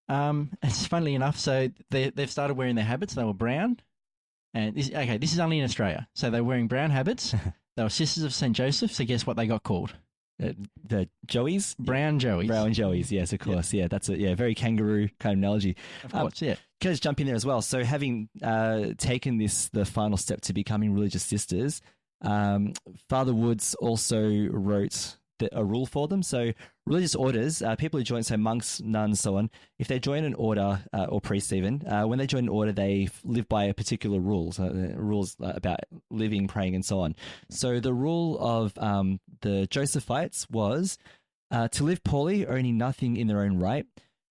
It's funnily enough, so they've started wearing their habits. They were brown, and this is only in Australia. So they're wearing brown habits. They were sisters of St. Joseph. So guess what they got called? The Joeys? Brown Joeys. Brown Joeys, yes, of course. Yeah, that's a very kangaroo kind of analogy. Of course, yeah. Can I just jump in there as well? So having taken the final step to becoming religious sisters, Father Woods also wrote a rule for them. So religious orders, people who join, so monks, nuns, so on, if they join an order, or priests even, when they join an order, they live by a particular rules about living, praying, and so on. So the rule of the Josephites was to live poorly, owning nothing in their own right,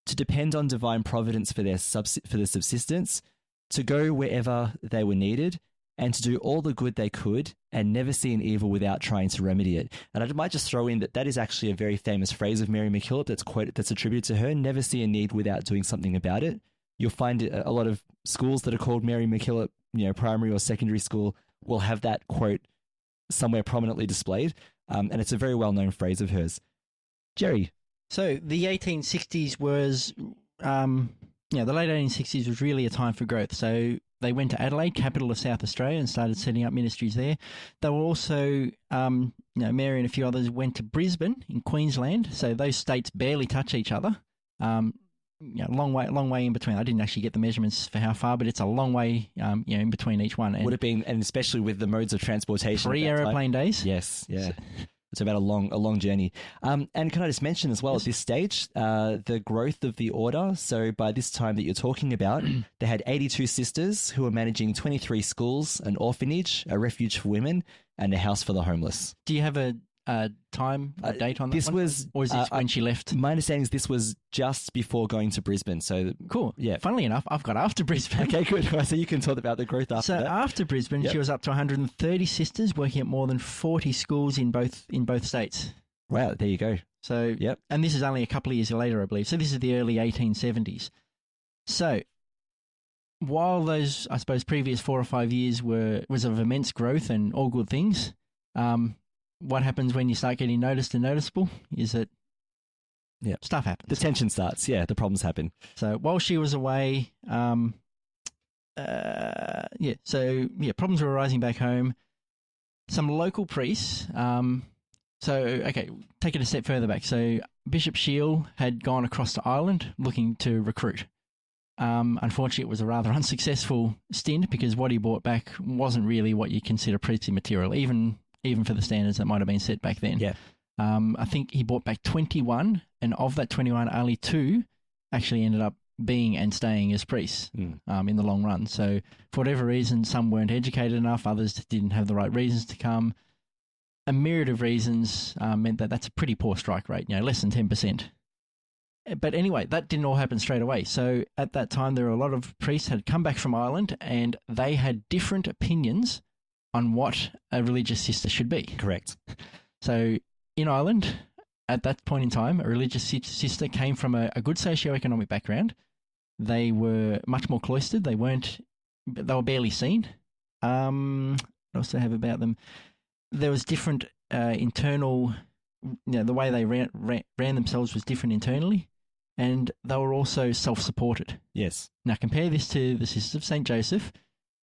to depend on divine providence for their subsistence, to go wherever they were needed, and to do all the good they could and never see an evil without trying to remedy it. And I might just throw in that is actually a very famous phrase of Mary MacKillop that's attributed to her, never see a need without doing something about it. You'll find a lot of schools that are called Mary MacKillop, primary or secondary school, will have that quote somewhere prominently displayed. And it's a very well-known phrase of hers. Jerry. So the 1860s was, the late 1860s was really a time for growth. So they went to Adelaide, capital of South Australia, and started setting up ministries there. They were also, Mary and a few others went to Brisbane in Queensland. So those states barely touch each other. Long way in between. I didn't actually get the measurements for how far, but it's a long way, in between each one. And would have been, and especially with the modes of transportation. 3 aeroplane days. Yes, yeah. It's about a long journey. And can I just mention as well, at this stage, the growth of the order. So by this time that you're talking about, they had 82 sisters who were managing 23 schools, an orphanage, a refuge for women, and a house for the homeless. Do you have a time, a date on that this one? Was, or is this when she left? My understanding is this was just before going to Brisbane. So cool. Yeah. Funnily enough, I've got after Brisbane. Okay, good. So you can talk about the growth after that. So after Brisbane, She was up to 130 sisters, working at more than 40 schools in both states. Wow, there you go. So, and this is only a couple of years later, I believe. So this is the early 1870s. So while those, I suppose, previous 4 or 5 years was of immense growth and all good things, what happens when you start getting noticed and noticeable is that stuff happens. The tension starts. Yeah, the problems happen. So while she was away, problems were arising back home. Some local priests. Take it a step further back. So Bishop Shield had gone across to Ireland looking to recruit. Unfortunately, it was a rather unsuccessful stint because what he brought back wasn't really what you consider priestly material, even for the standards that might have been set back then. Yeah. I think he brought back 21, and of that 21, only 2 actually ended up being and staying as priests in the long run. So for whatever reason, some weren't educated enough, others didn't have the right reasons to come. A myriad of reasons meant that that's a pretty poor strike rate, less than 10%. But anyway, that didn't all happen straight away. So at that time, there were a lot of priests had come back from Ireland, and they had different opinions on what a religious sister should be. Correct. So in Ireland, at that point in time, a religious sister came from a good socioeconomic background. They were much more cloistered. They were barely seen. What else do I have about them? There was different internal, the way they ran themselves was different internally, and they were also self-supported. Yes. Now compare this to the Sisters of St. Joseph.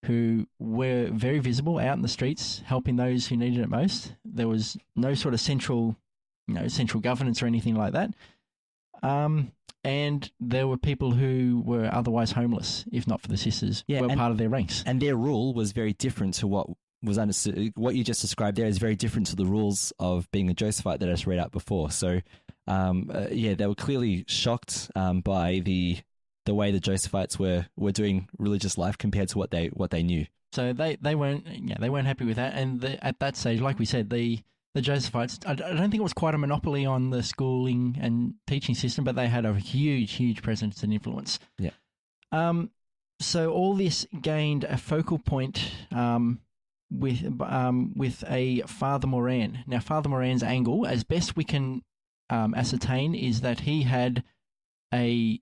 who were very visible out in the streets, helping those who needed it most. There was no sort of central governance or anything like that. And there were people who were otherwise homeless, if not for the sisters, were part of their ranks. And their rule was very different to what was understood. What you just described there is very different to the rules of being a Josephite that I just read out before. So, they were clearly shocked by the way the Josephites were doing religious life compared to what they knew. So they weren't happy with that. And at that stage, like we said, the Josephites, I don't think it was quite a monopoly on the schooling and teaching system, but they had a huge presence and influence. Yeah. So all this gained a focal point with a Father Moran. Now, Father Moran's angle, as best we can ascertain, is that he had a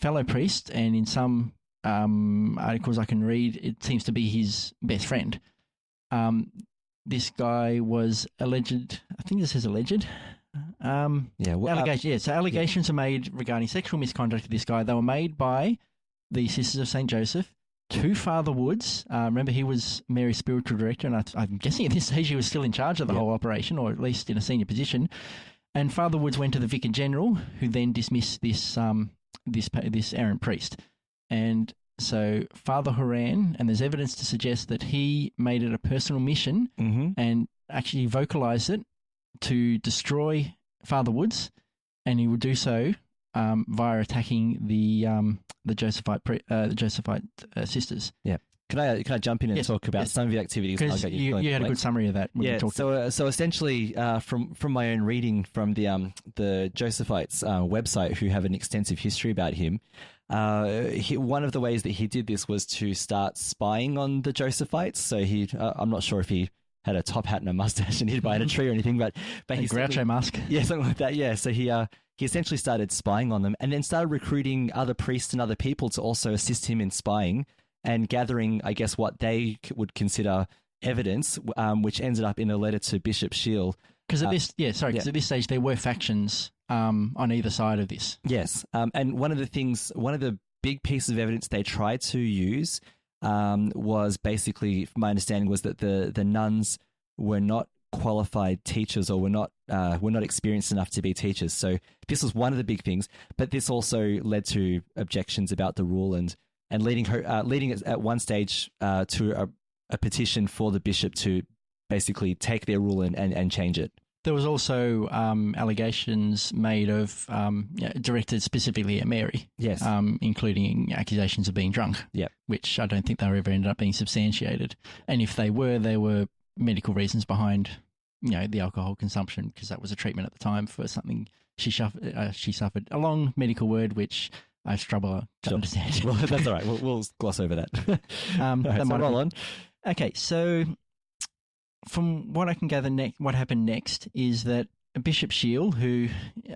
fellow priest, and in some articles I can read, it seems to be his best friend. This guy was alleged, I think this is alleged. So allegations are made regarding sexual misconduct of this guy. They were made by the Sisters of St. Joseph to Father Woods. Remember, he was Mary's spiritual director, and I'm guessing at this stage he was still in charge of the whole operation, or at least in a senior position. And Father Woods went to the Vicar General, who then dismissed this errant priest. And so Father Horan, and there's evidence to suggest that he made it a personal mission and actually vocalized it to destroy Father Woods, and he would do so via attacking the Josephite sisters. Yeah. Can I jump in and talk about some of the activities? Because you had a good summary of that. So essentially, from my own reading from the Josephites website, who have an extensive history about him, one of the ways that he did this was to start spying on the Josephites. So I'm not sure if he had a top hat and a mustache and hid behind a tree or anything, but he Groucho mask. Yeah, something like that. Yeah. So he essentially started spying on them, and then started recruiting other priests and other people to also assist him in spying and gathering, I guess, what they would consider evidence, which ended up in a letter to Bishop Shiel. Because at this stage there were factions on either side of this. Yes, and one of the big pieces of evidence they tried to use was basically, my understanding was that the nuns were not qualified teachers, or were not experienced enough to be teachers. So this was one of the big things, but this also led to objections about the rule and leading at one stage to a petition for the bishop to basically take their rule and change it. There was also allegations made of directed specifically at Mary. Yes, including accusations of being drunk. Yeah, which I don't think they ever ended up being substantiated. And if they were, there were medical reasons behind the alcohol consumption, because that was a treatment at the time for something she suffered. A long medical word which I struggle to understand. Well, that's all right. We'll gloss over that. Roll on. Okay, so from what I can gather, what happened next is that Bishop Shiel, who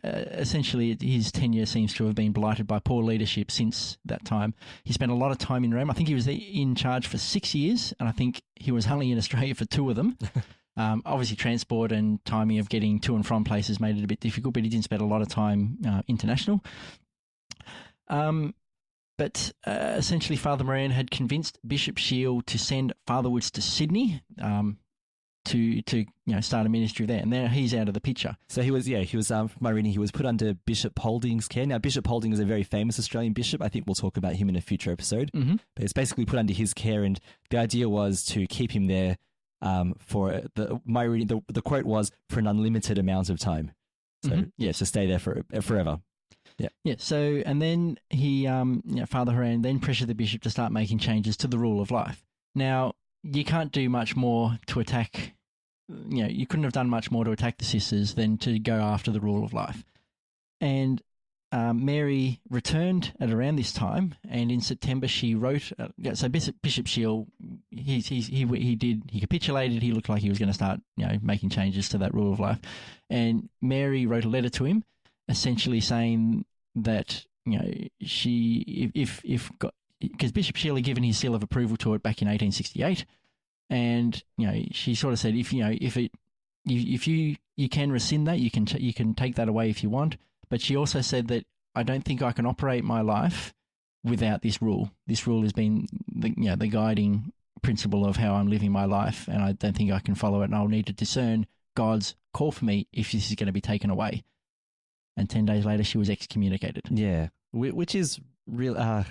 essentially his tenure seems to have been blighted by poor leadership since that time, he spent a lot of time in Rome. I think he was in charge for 6 years, and I think he was only in Australia for 2 of them. Obviously, transport and timing of getting to and from places made it a bit difficult, but he didn't spend a lot of time international. But essentially, Father Moran had convinced Bishop Shiel to send Father Woods to Sydney to start a ministry there, and now he's out of the picture. So he was from my reading, he was put under Bishop Holding's care. Now, Bishop Holding is a very famous Australian bishop. I think we'll talk about him in a future episode. Mm-hmm. But it's basically put under his care, and the idea was to keep him there for my reading. The quote was for an unlimited amount of time. So to stay there forever. Yeah. Yeah. So, and then he, Father Horan then pressured the bishop to start making changes to the rule of life. Now, you can't do much more to attack. You couldn't have done much more to attack the sisters than to go after the rule of life. And Mary returned at around this time, and in September she wrote. So Bishop Shiel, he capitulated. He looked like he was going to start, making changes to that rule of life. And Mary wrote a letter to him, essentially saying that because Bishop Shiel had given his seal of approval to it back in 1868, and she sort of said if you can rescind that, you can take that away if you want. But she also said that I don't think I can operate my life without this rule. This rule has been the guiding principle of how I'm living my life, and I don't think I can follow it, and I'll need to discern God's call for me if this is going to be taken away. And 10 days later, she was excommunicated. Yeah, which is real.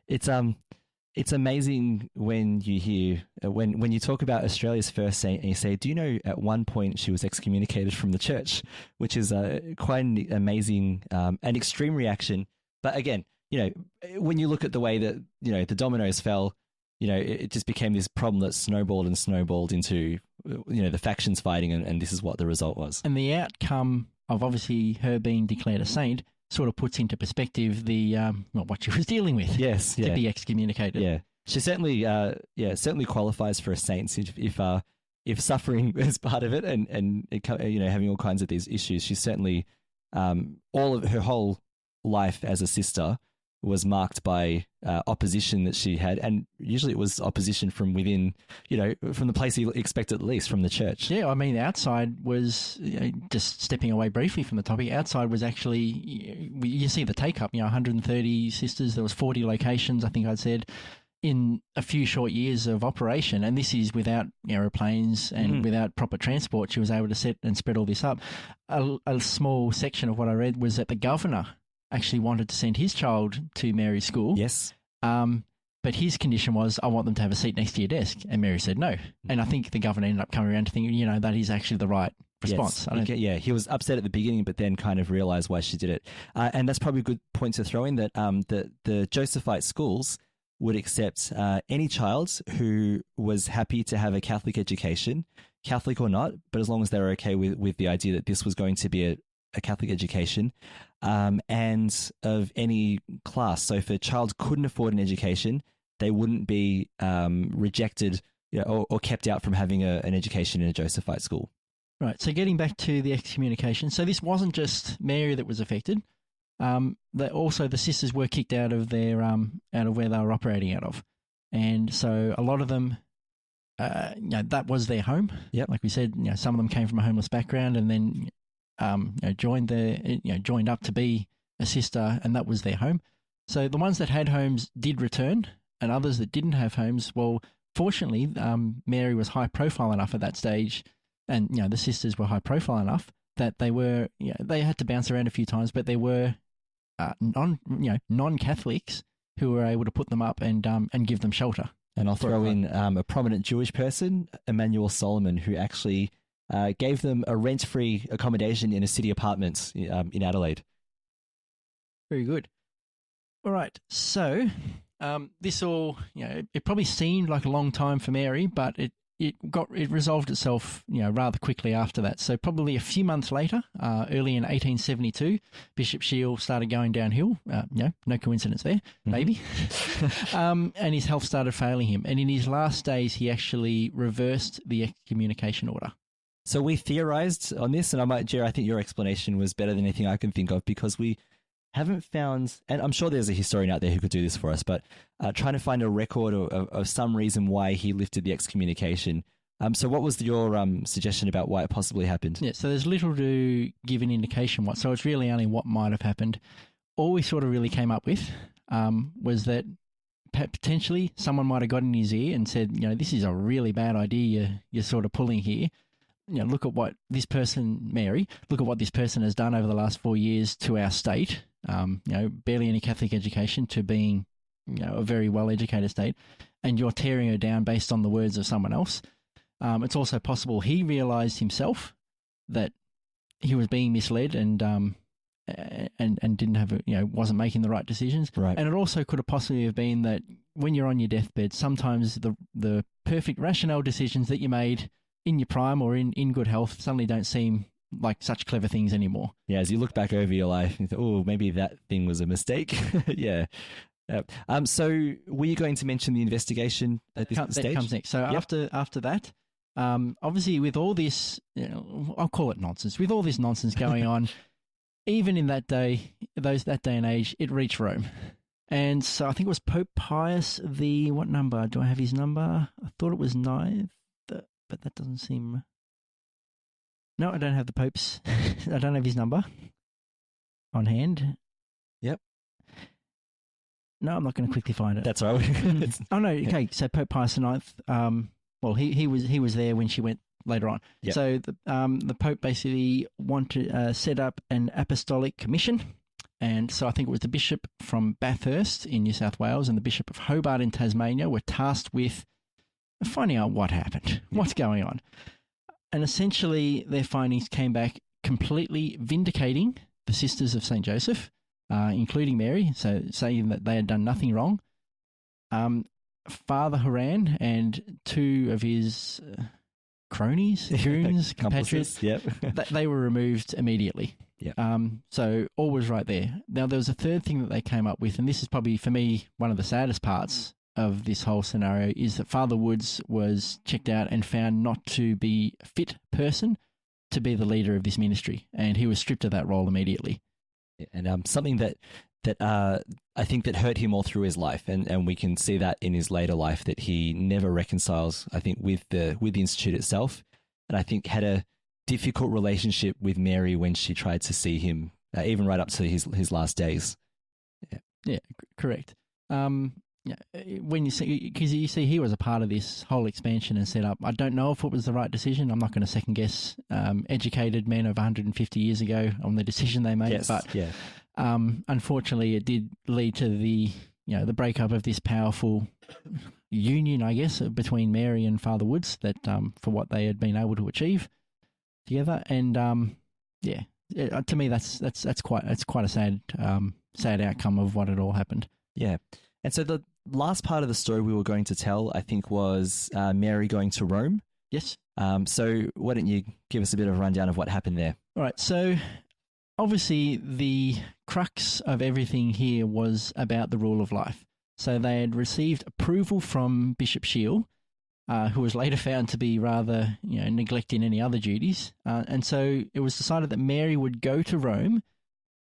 It's amazing when you hear when you talk about Australia's first saint, and you say, "Do you know at one point she was excommunicated from the church?" Which is quite an amazing and extreme reaction. But again, when you look at the way that the dominoes fell, it just became this problem that snowballed into the factions fighting, and this is what the result was. And the outcome of obviously her being declared a saint sort of puts into perspective the what she was dealing with. Yes, to be excommunicated. Yeah, she certainly certainly qualifies for a saint if suffering is part of it, and having all kinds of these issues. She's certainly all of her whole life as a sister was marked by opposition that she had, and usually it was opposition from within, from the place you expect at least, from the church. Yeah, I mean, outside was, just stepping away briefly from the topic, outside was actually, you see the take-up, 130 sisters, there was 40 locations, I think I'd said, in a few short years of operation, and this is without aeroplanes and without proper transport. She was able to set and spread all this up. A small section of what I read was that the governor actually wanted to send his child to Mary's school. Yes. But his condition was, I want them to have a seat next to your desk. And Mary said no. And I think the governor ended up coming around to thinking, that is actually the right response. Yes. He was upset at the beginning, but then kind of realized why she did it. And that's probably a good point to throw in, that the Josephite schools would accept any child who was happy to have a Catholic education, Catholic or not, but as long as they were okay with the idea that this was going to be a Catholic education, and of any class. So if a child couldn't afford an education, they wouldn't be rejected or kept out from having an education in a Josephite school. Right. So getting back to the excommunication, so this wasn't just Mary that was affected. Also the sisters were kicked out of their out of where they were operating out of, and so a lot of them, that was their home. Yep. Like we said, some of them came from a homeless background, and then joined up to be a sister, and that was their home. So the ones that had homes did return, and others that didn't have homes, well, fortunately, Mary was high profile enough at that stage, and the sisters were high profile enough that they were, they had to bounce around a few times, but there were non-Catholics who were able to put them up and give them shelter. And I'll throw in a prominent Jewish person, Emmanuel Solomon, who actually gave them a rent-free accommodation in a city apartment in Adelaide. Very good. All right, so this all, it probably seemed like a long time for Mary, but it resolved itself, rather quickly after that. So probably a few months later, early in 1872, Bishop Shield started going downhill. No coincidence there, maybe. And his health started failing him. And in his last days, he actually reversed the excommunication order. So we theorized on this, and Jerry, I think your explanation was better than anything I can think of, because we haven't found, and I'm sure there's a historian out there who could do this for us, but trying to find a record of some reason why he lifted the excommunication. So what was your suggestion about why it possibly happened? Yeah, so there's little to give an indication what, so it's really only what might have happened. All we sort of really came up with was that potentially someone might have got in his ear and said, this is a really bad idea you're sort of pulling here. Look at what this person, Mary, look at what this person has done over the last 4 years to our state. Barely any Catholic education to being, a very well-educated state, and you're tearing her down based on the words of someone else. It's also possible he realised himself that he was being misled and didn't have wasn't making the right decisions. Right. And it also could have possibly have been that when you're on your deathbed, sometimes the perfect rationale decisions that you made in your prime or in good health suddenly don't seem like such clever things anymore. Yeah, as you look back over your life, and you think, maybe that thing was a mistake. Yeah. So were you going to mention the investigation at this stage? That comes next. So after that, obviously with all this, I'll call it nonsense, with all this nonsense going on, even in that day and age, it reached Rome. And so I think it was Pope Pius what number? Do I have his number? I thought it was 9th, but that doesn't seem... No, I don't have the Pope's. I don't have his number on hand. Yep. No, I'm not going to quickly find it. That's all right. Oh no, okay. So Pope Pius IX, well, he was there when she went later on. Yep. So the Pope basically wanted to set up an Apostolic Commission, and so I think it was the Bishop from Bathurst in New South Wales and the Bishop of Hobart in Tasmania were tasked with finding out what happened, what's going on, and essentially their findings came back completely vindicating the Sisters of St. Joseph, including Mary, so saying that they had done nothing wrong. Father Haran and two of his cronies, goons, compatriots, they were removed immediately. So all was right there. Now, there was a third thing that they came up with, and this is probably, for me, one of the saddest parts of this whole scenario, is that Father Woods was checked out and found not to be a fit person to be the leader of this ministry, and he was stripped of that role immediately. And something that I think that hurt him all through his life, and we can see that in his later life, that he never reconciles, I think, with the institute itself, and I think had a difficult relationship with Mary when she tried to see him, even right up to his last days. Yeah, correct. When you see, because you see, he was a part of this whole expansion and setup. I don't know if it was the right decision. I'm not going to second guess educated men of 150 years ago on the decision they made. Yes, but unfortunately, it did lead to the breakup of this powerful union, I guess, between Mary and Father Woods. That for what they had been able to achieve together, and to me, that's quite a sad outcome of what had all happened. Yeah. And so the last part of the story we were going to tell, I think, was Mary going to Rome. Yes. So why don't you give us a bit of a rundown of what happened there? All right. So obviously the crux of everything here was about the rule of life. So they had received approval from Bishop Shiel, who was later found to be rather neglecting any other duties. And so it was decided that Mary would go to Rome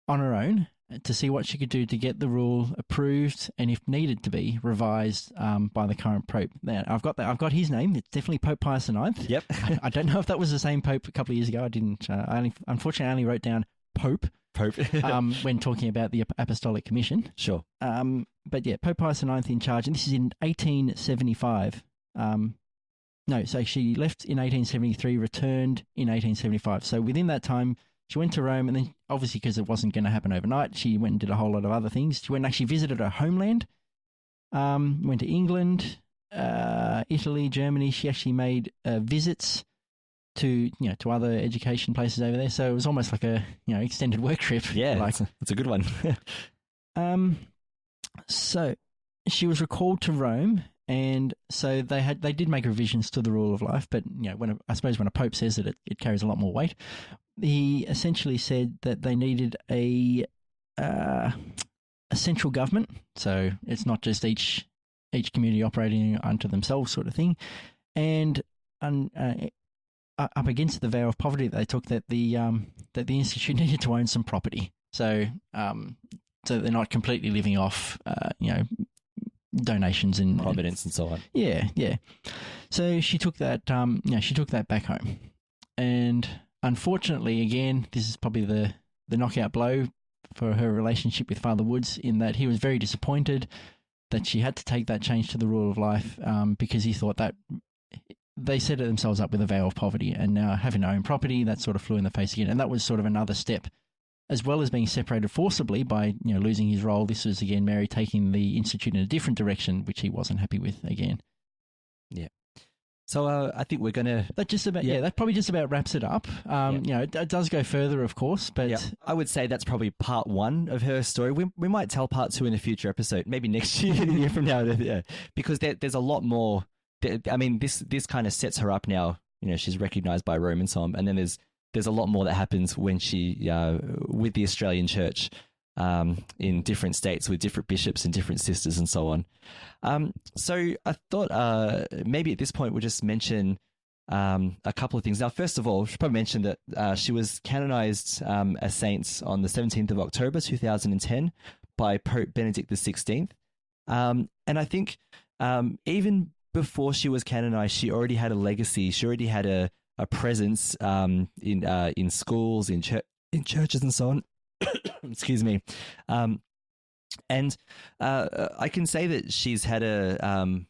on her own to see what she could do to get the rule approved and, if needed to be, revised by the current Pope. Now, I've got his name. It's definitely Pope Pius IX. Yep. I don't know if that was the same Pope a couple of years ago. I didn't. Unfortunately, I only wrote down Pope. When talking about the Apostolic Commission. Sure. But yeah, Pope Pius IX in charge, and this is in 1875. So she left in 1873, returned in 1875. So within that time, she went to Rome, and then obviously because it wasn't going to happen overnight, she went and did a whole lot of other things. She went and actually visited her homeland, went to England, Italy, Germany. She actually made visits to other education places over there. So it was almost like a extended work trip. Yeah, that's a good one. So she was recalled to Rome, and so they did make revisions to the rule of life. But when a pope says it, it carries a lot more weight. He essentially said that they needed a central government, so it's not just each community operating unto themselves sort of thing, and up against the vow of poverty that they took, that the institute needed to own some property, so they're not completely living off donations and providence and so on. Yeah. So she took that she took that back home, and unfortunately, again, this is probably the knockout blow for her relationship with Father Woods, in that he was very disappointed that she had to take that change to the rule of life, because he thought that they set themselves up with a vow of poverty, and now having their own property, that sort of flew in the face again. And that was sort of another step, as well as being separated forcibly by losing his role. This was again Mary taking the institute in a different direction, which he wasn't happy with again. Yeah. So I think we're going to... That probably just about wraps it up. It does go further, of course, but... I would say that's probably part one of her story. We might tell part two in a future episode, maybe next year, a year from now, because there's a lot more... I mean, this kind of sets her up now. She's recognised by Rome and so on, and then there's a lot more that happens when she, with the Australian Church, in different states with different bishops and different sisters and so on. So I thought maybe at this point we'll just mention a couple of things. Now, first of all, I should probably mention that she was canonized as saint on the 17th of October 2010 by Pope Benedict XVI. And I think even before she was canonized, she already had a legacy. She already had a presence in schools, in churches and so on. Excuse me. And I can say that she's had a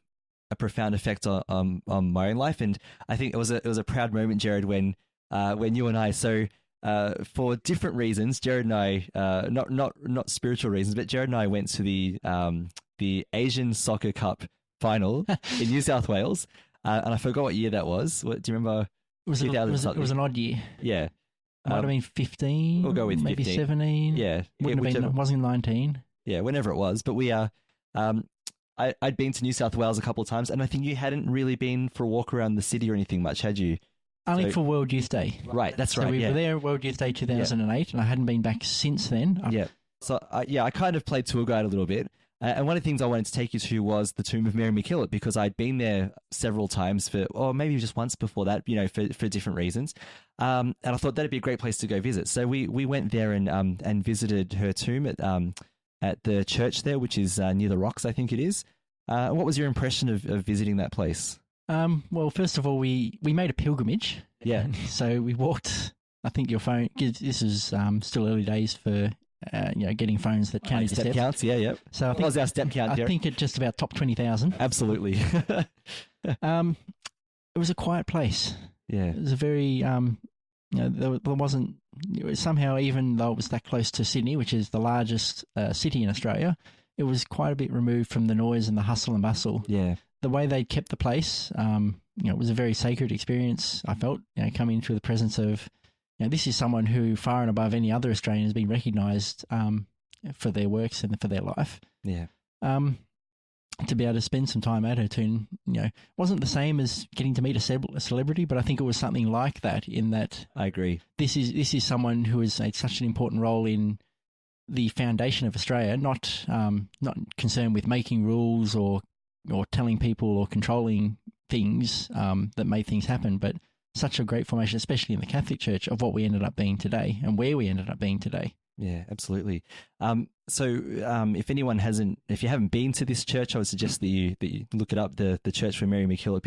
profound effect on my own life, and I think it was a proud moment, Jared, when you and I, for different reasons, Jared and I, not spiritual reasons, but Jared and I went to the Asian Soccer Cup final in New South Wales, and I forgot what year that was. Do you remember? It was an odd year. Yeah. Might have been 15. We'll go with maybe 15. 17. Yeah. Wouldn't have been, wasn't 19. Yeah, whenever it was. But we I'd been to New South Wales a couple of times, and I think you hadn't really been for a walk around the city or anything much, had you? Only for World Youth Day. Right, that's right. So we were there World Youth Day 2008, and I hadn't been back since then. Yeah. So, I kind of played tour guide a little bit. And one of the things I wanted to take you to was the tomb of Mary MacKillop, because I'd been there several times or maybe just once before that, for different reasons. And I thought that'd be a great place to go visit. So we went there and visited her tomb at the church there, which is near the rocks, I think it is. What was your impression of visiting that place? Well, first of all, we made a pilgrimage. Yeah. So we walked, I think your phone, this is still early days for getting phones that count your step steps. counts, yeah. So I think, what was our step count, Derek? I think it just about top 20,000. Absolutely. It was a quiet place. Yeah. It was a very, there wasn't, somehow, even though it was that close to Sydney, which is the largest city in Australia, it was quite a bit removed from the noise and the hustle and bustle. Yeah. The way they kept the place, it was a very sacred experience, I felt, coming into the presence of, this is someone who, far and above any other Australian, has been recognised for their works and for their life. Yeah. To be able to spend some time at her tomb, wasn't the same as getting to meet a celebrity, but I think it was something like that. In that, I agree. This is someone who has made such an important role in the foundation of Australia, not concerned with making rules or telling people or controlling things that made things happen, but such a great formation, especially in the Catholic Church, of what we ended up being today and where we ended up being today. Yeah, absolutely. So if you haven't been to this church, I would suggest that you look it up. The church where Mary MacKillop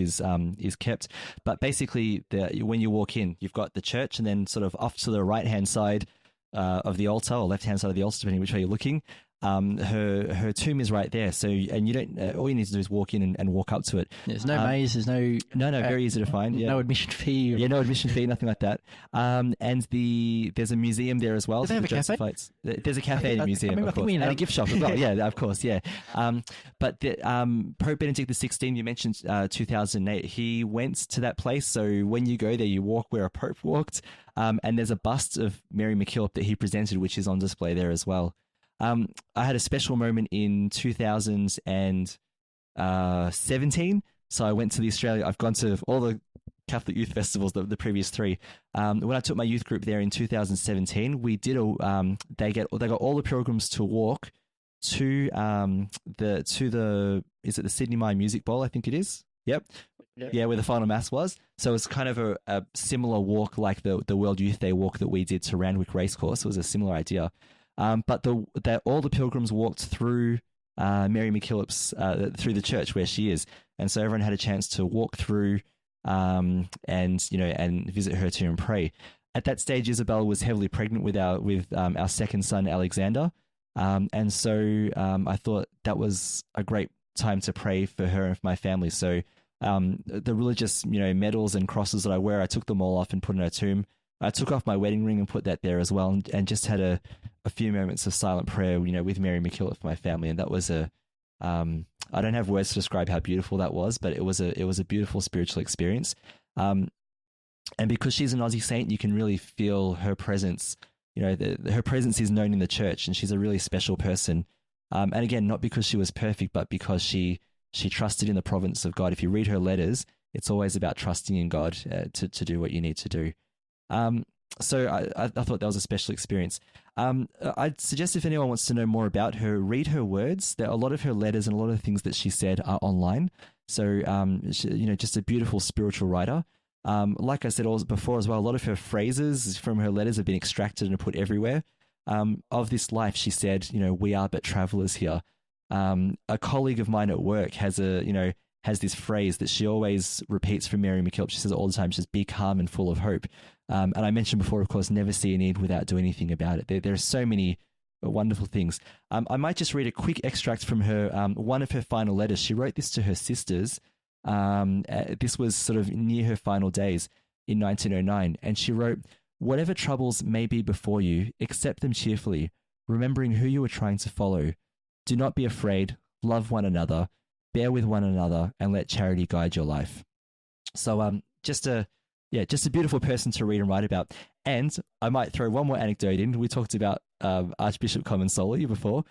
is kept. But basically, when you walk in, you've got the church, and then sort of off to the right hand side of the altar, or left hand side of the altar, depending which way you're looking. Her tomb is right there. So, and you don't. All you need to do is walk in and walk up to it. There's no maze. There's no. No, very easy to find. Yeah. No admission fee. Yeah, no admission fee, nothing like that. And there's a museum there as well. Do they have a cafe? There's a cafe and a museum, of course, and a gift shop as well. Yeah, of course, yeah. But Pope Benedict XVI, you mentioned 2008. He went to that place. So when you go there, you walk where a pope walked, and there's a bust of Mary MacKillop that he presented, which is on display there as well. I had a special moment in 2017. So I went to I've gone to all the Catholic youth festivals, the previous three. When I took my youth group there in 2017, we did they got all the pilgrims to walk to the is it the Sydney Mine Music Bowl? I think it is. Yep. Yeah, where the final mass was. So it's kind of a similar walk like the World Youth Day walk that we did to Randwick Racecourse. It was a similar idea. But all the pilgrims walked through Mary MacKillop's through the church where she is, and so everyone had a chance to walk through and visit her tomb and pray. At that stage, Isabel was heavily pregnant with our second son Alexander, and so I thought that was a great time to pray for her and for my family. So the religious medals and crosses that I wear, I took them all off and put in her tomb. I took off my wedding ring and put that there as well, and just had a few moments of silent prayer, with Mary MacKillop for my family, and that was I don't have words to describe how beautiful that was, but it was a beautiful spiritual experience. And because she's an Aussie saint, you can really feel her presence. Her presence is known in the church, and she's a really special person. And again, not because she was perfect, but because she trusted in the providence of God. If you read her letters, it's always about trusting in God to do what you need to do. So I thought that was a special experience. I'd suggest if anyone wants to know more about her, read her words. There are a lot of her letters and a lot of things that she said are online. So, just a beautiful spiritual writer. Like I said before as well, a lot of her phrases from her letters have been extracted and put everywhere. Of this life, she said, we are but travelers here. A colleague of mine at work has this phrase that she always repeats from Mary MacKillop. She says it all the time. She says, "Be calm and full of hope." And I mentioned before, of course, never see a need without doing anything about it. There are so many wonderful things. I might just read a quick extract from her one of her final letters. She wrote this to her sisters. This was sort of near her final days in 1909, and she wrote, "Whatever troubles may be before you, accept them cheerfully, remembering who you are trying to follow. Do not be afraid, love one another, bear with one another, and let charity guide your life." So just a beautiful person to read and write about. And I might throw one more anecdote in. We talked about Archbishop Comensoli before.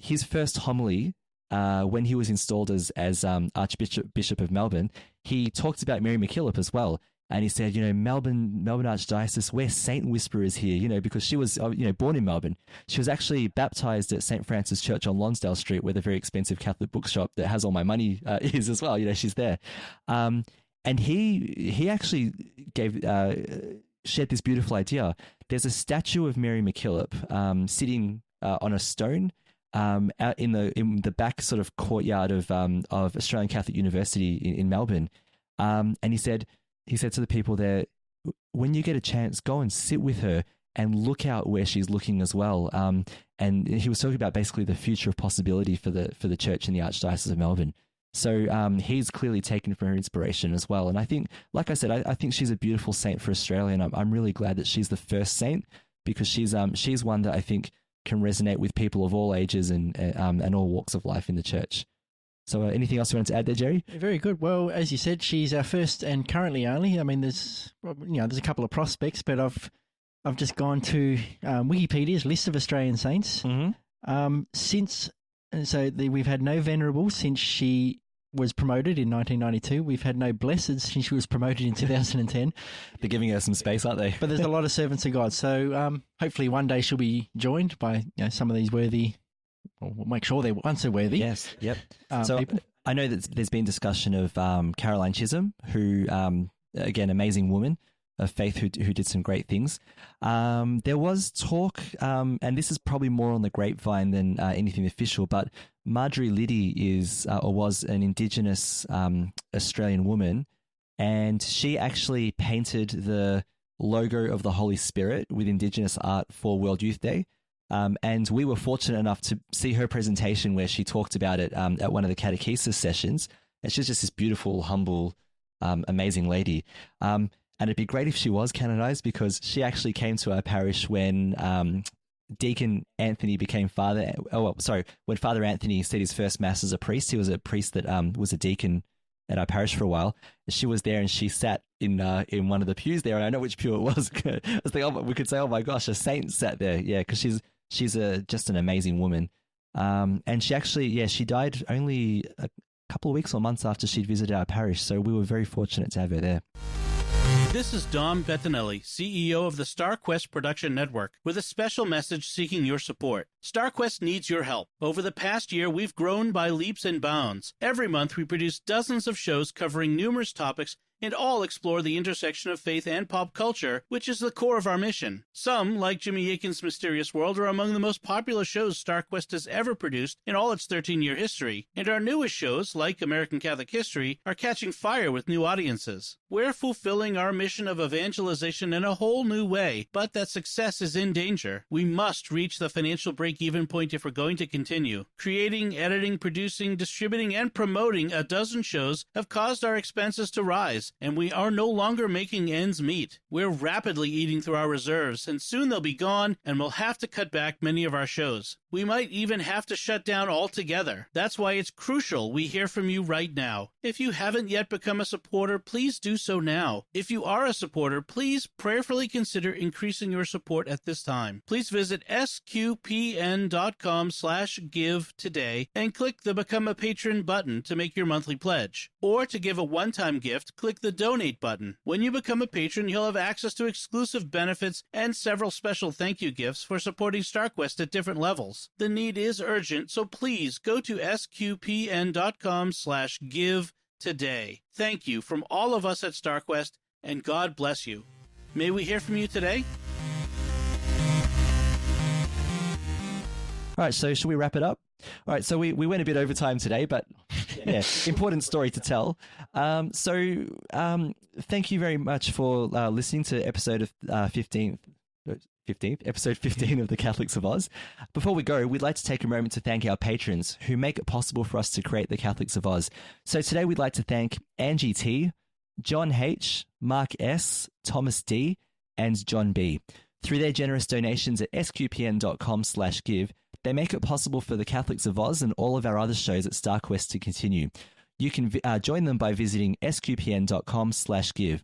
His first homily, when he was installed as Archbishop of Melbourne, he talked about Mary MacKillop as well. And he said, Melbourne Archdiocese, we're saint whisperers here, because she was, born in Melbourne. She was actually baptized at St. Francis Church on Lonsdale Street, where the very expensive Catholic bookshop that has all my money is as well. She's there. And he actually shared this beautiful idea. There's a statue of Mary MacKillop sitting on a stone out in the back sort of courtyard of Australian Catholic University in Melbourne. And he said to the people there, when you get a chance, go and sit with her and look out where she's looking as well. And he was talking about basically the future of possibility for the church in the Archdiocese of Melbourne. So he's clearly taken from her inspiration as well. And I think, like I said, I think she's a beautiful saint for Australia, and I'm really glad that she's the first saint, because she's one that I think can resonate with people of all ages and all walks of life in the church. So anything else you wanted to add there, Jerry? Very good. Well, as you said, she's our first and currently only. I mean, there's a couple of prospects, but I've just gone to Wikipedia's list of Australian saints. Mm-hmm. We've had no venerables since she was promoted in 1992. We've had no blessed since she was promoted in 2010. They're giving her some space, aren't they? But there's a lot of servants of God. So hopefully one day she'll be joined by some of these worthy. We'll make sure they're once they're worthy. Yes, yep. So people. I know that there's been discussion of Caroline Chisholm, who, again, amazing woman of faith who did some great things. There was talk, and this is probably more on the grapevine than anything official, but Marjorie Liddy was an Indigenous Australian woman, and she actually painted the logo of the Holy Spirit with Indigenous art for World Youth Day. And we were fortunate enough to see her presentation where she talked about it at one of the catechesis sessions. And she's just this beautiful, humble, amazing lady. And it'd be great if she was canonized, because she actually came to our parish when Deacon Anthony became father. When Father Anthony said his first mass as a priest. He was a priest that was a deacon at our parish for a while. She was there and she sat in one of the pews there. And I know which pew it was. I was thinking, we could say, oh my gosh, a saint sat there. Yeah, because she's just an amazing woman. And she actually, she died only a couple of weeks or months after she'd visited our parish. So we were very fortunate to have her there. This is Dom Bettinelli, CEO of the StarQuest Production Network, with a special message seeking your support. StarQuest needs your help. Over the past year, we've grown by leaps and bounds. Every month, we produce dozens of shows covering numerous topics and all explore the intersection of faith and pop culture, which is the core of our mission. Some, like Jimmy Akin's Mysterious World, are among the most popular shows StarQuest has ever produced in all its 13-year history, and our newest shows, like American Catholic History, are catching fire with new audiences. We're fulfilling our mission of evangelization in a whole new way, but that success is in danger. We must reach the financial break-even point if we're going to continue. Creating, editing, producing, distributing, and promoting a dozen shows have caused our expenses to rise, and we are no longer making ends meet. We're rapidly eating through our reserves, and soon they'll be gone, and we'll have to cut back many of our shows. We might even have to shut down altogether. That's why it's crucial we hear from you right now. If you haven't yet become a supporter, please do so now. If you are a supporter, please prayerfully consider increasing your support at this time. Please visit sqpn.com/give today and click the Become a Patron button to make your monthly pledge. Or to give a one-time gift, click the Donate button. When you become a patron, you'll have access to exclusive benefits and several special thank you gifts for supporting StarQuest at different levels. The need is urgent, so please go to sqpn.com/give today. Thank you from all of us at StarQuest, and God bless you. May we hear from you today? All right, so should we wrap it up? All right, so we went a bit over time today, but yeah, important story to tell. Thank you very much for listening to episode of 15th 15th, episode 15 of the Catholics of Oz. Before we go, we'd like to take a moment to thank our patrons who make it possible for us to create the Catholics of Oz. So today we'd like to thank Angie T, John H, Mark S, Thomas D, and John B. Through their generous donations at sqpn.com/give, they make it possible for the Catholics of Oz and all of our other shows at StarQuest to continue. You can join them by visiting sqpn.com/give.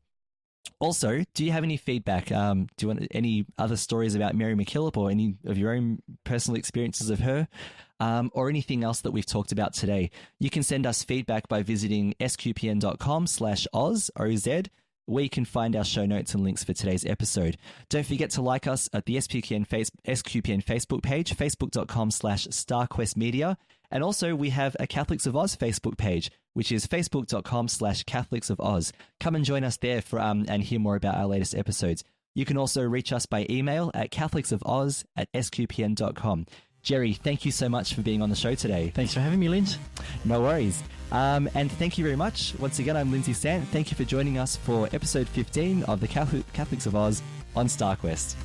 Also, do you have any feedback? Do you want any other stories about Mary MacKillop or any of your own personal experiences of her, or anything else that we've talked about today? You can send us feedback by visiting sqpn.com/oz, OZ, where you can find our show notes and links for today's episode. Don't forget to like us at the SQPN Facebook page, facebook.com/StarQuestMedia. And also we have a Catholics of Oz Facebook page, which is facebook.com/Catholics of Oz. Come and join us there for and hear more about our latest episodes. You can also reach us by email at catholicsofOz@sqpn.com. Jerry, thank you so much for being on the show today. Thanks for having me, Linz. No worries. And thank you very much. Once again, I'm Lindsay Sant. Thank you for joining us for episode 15 of the Catholics of Oz on StarQuest.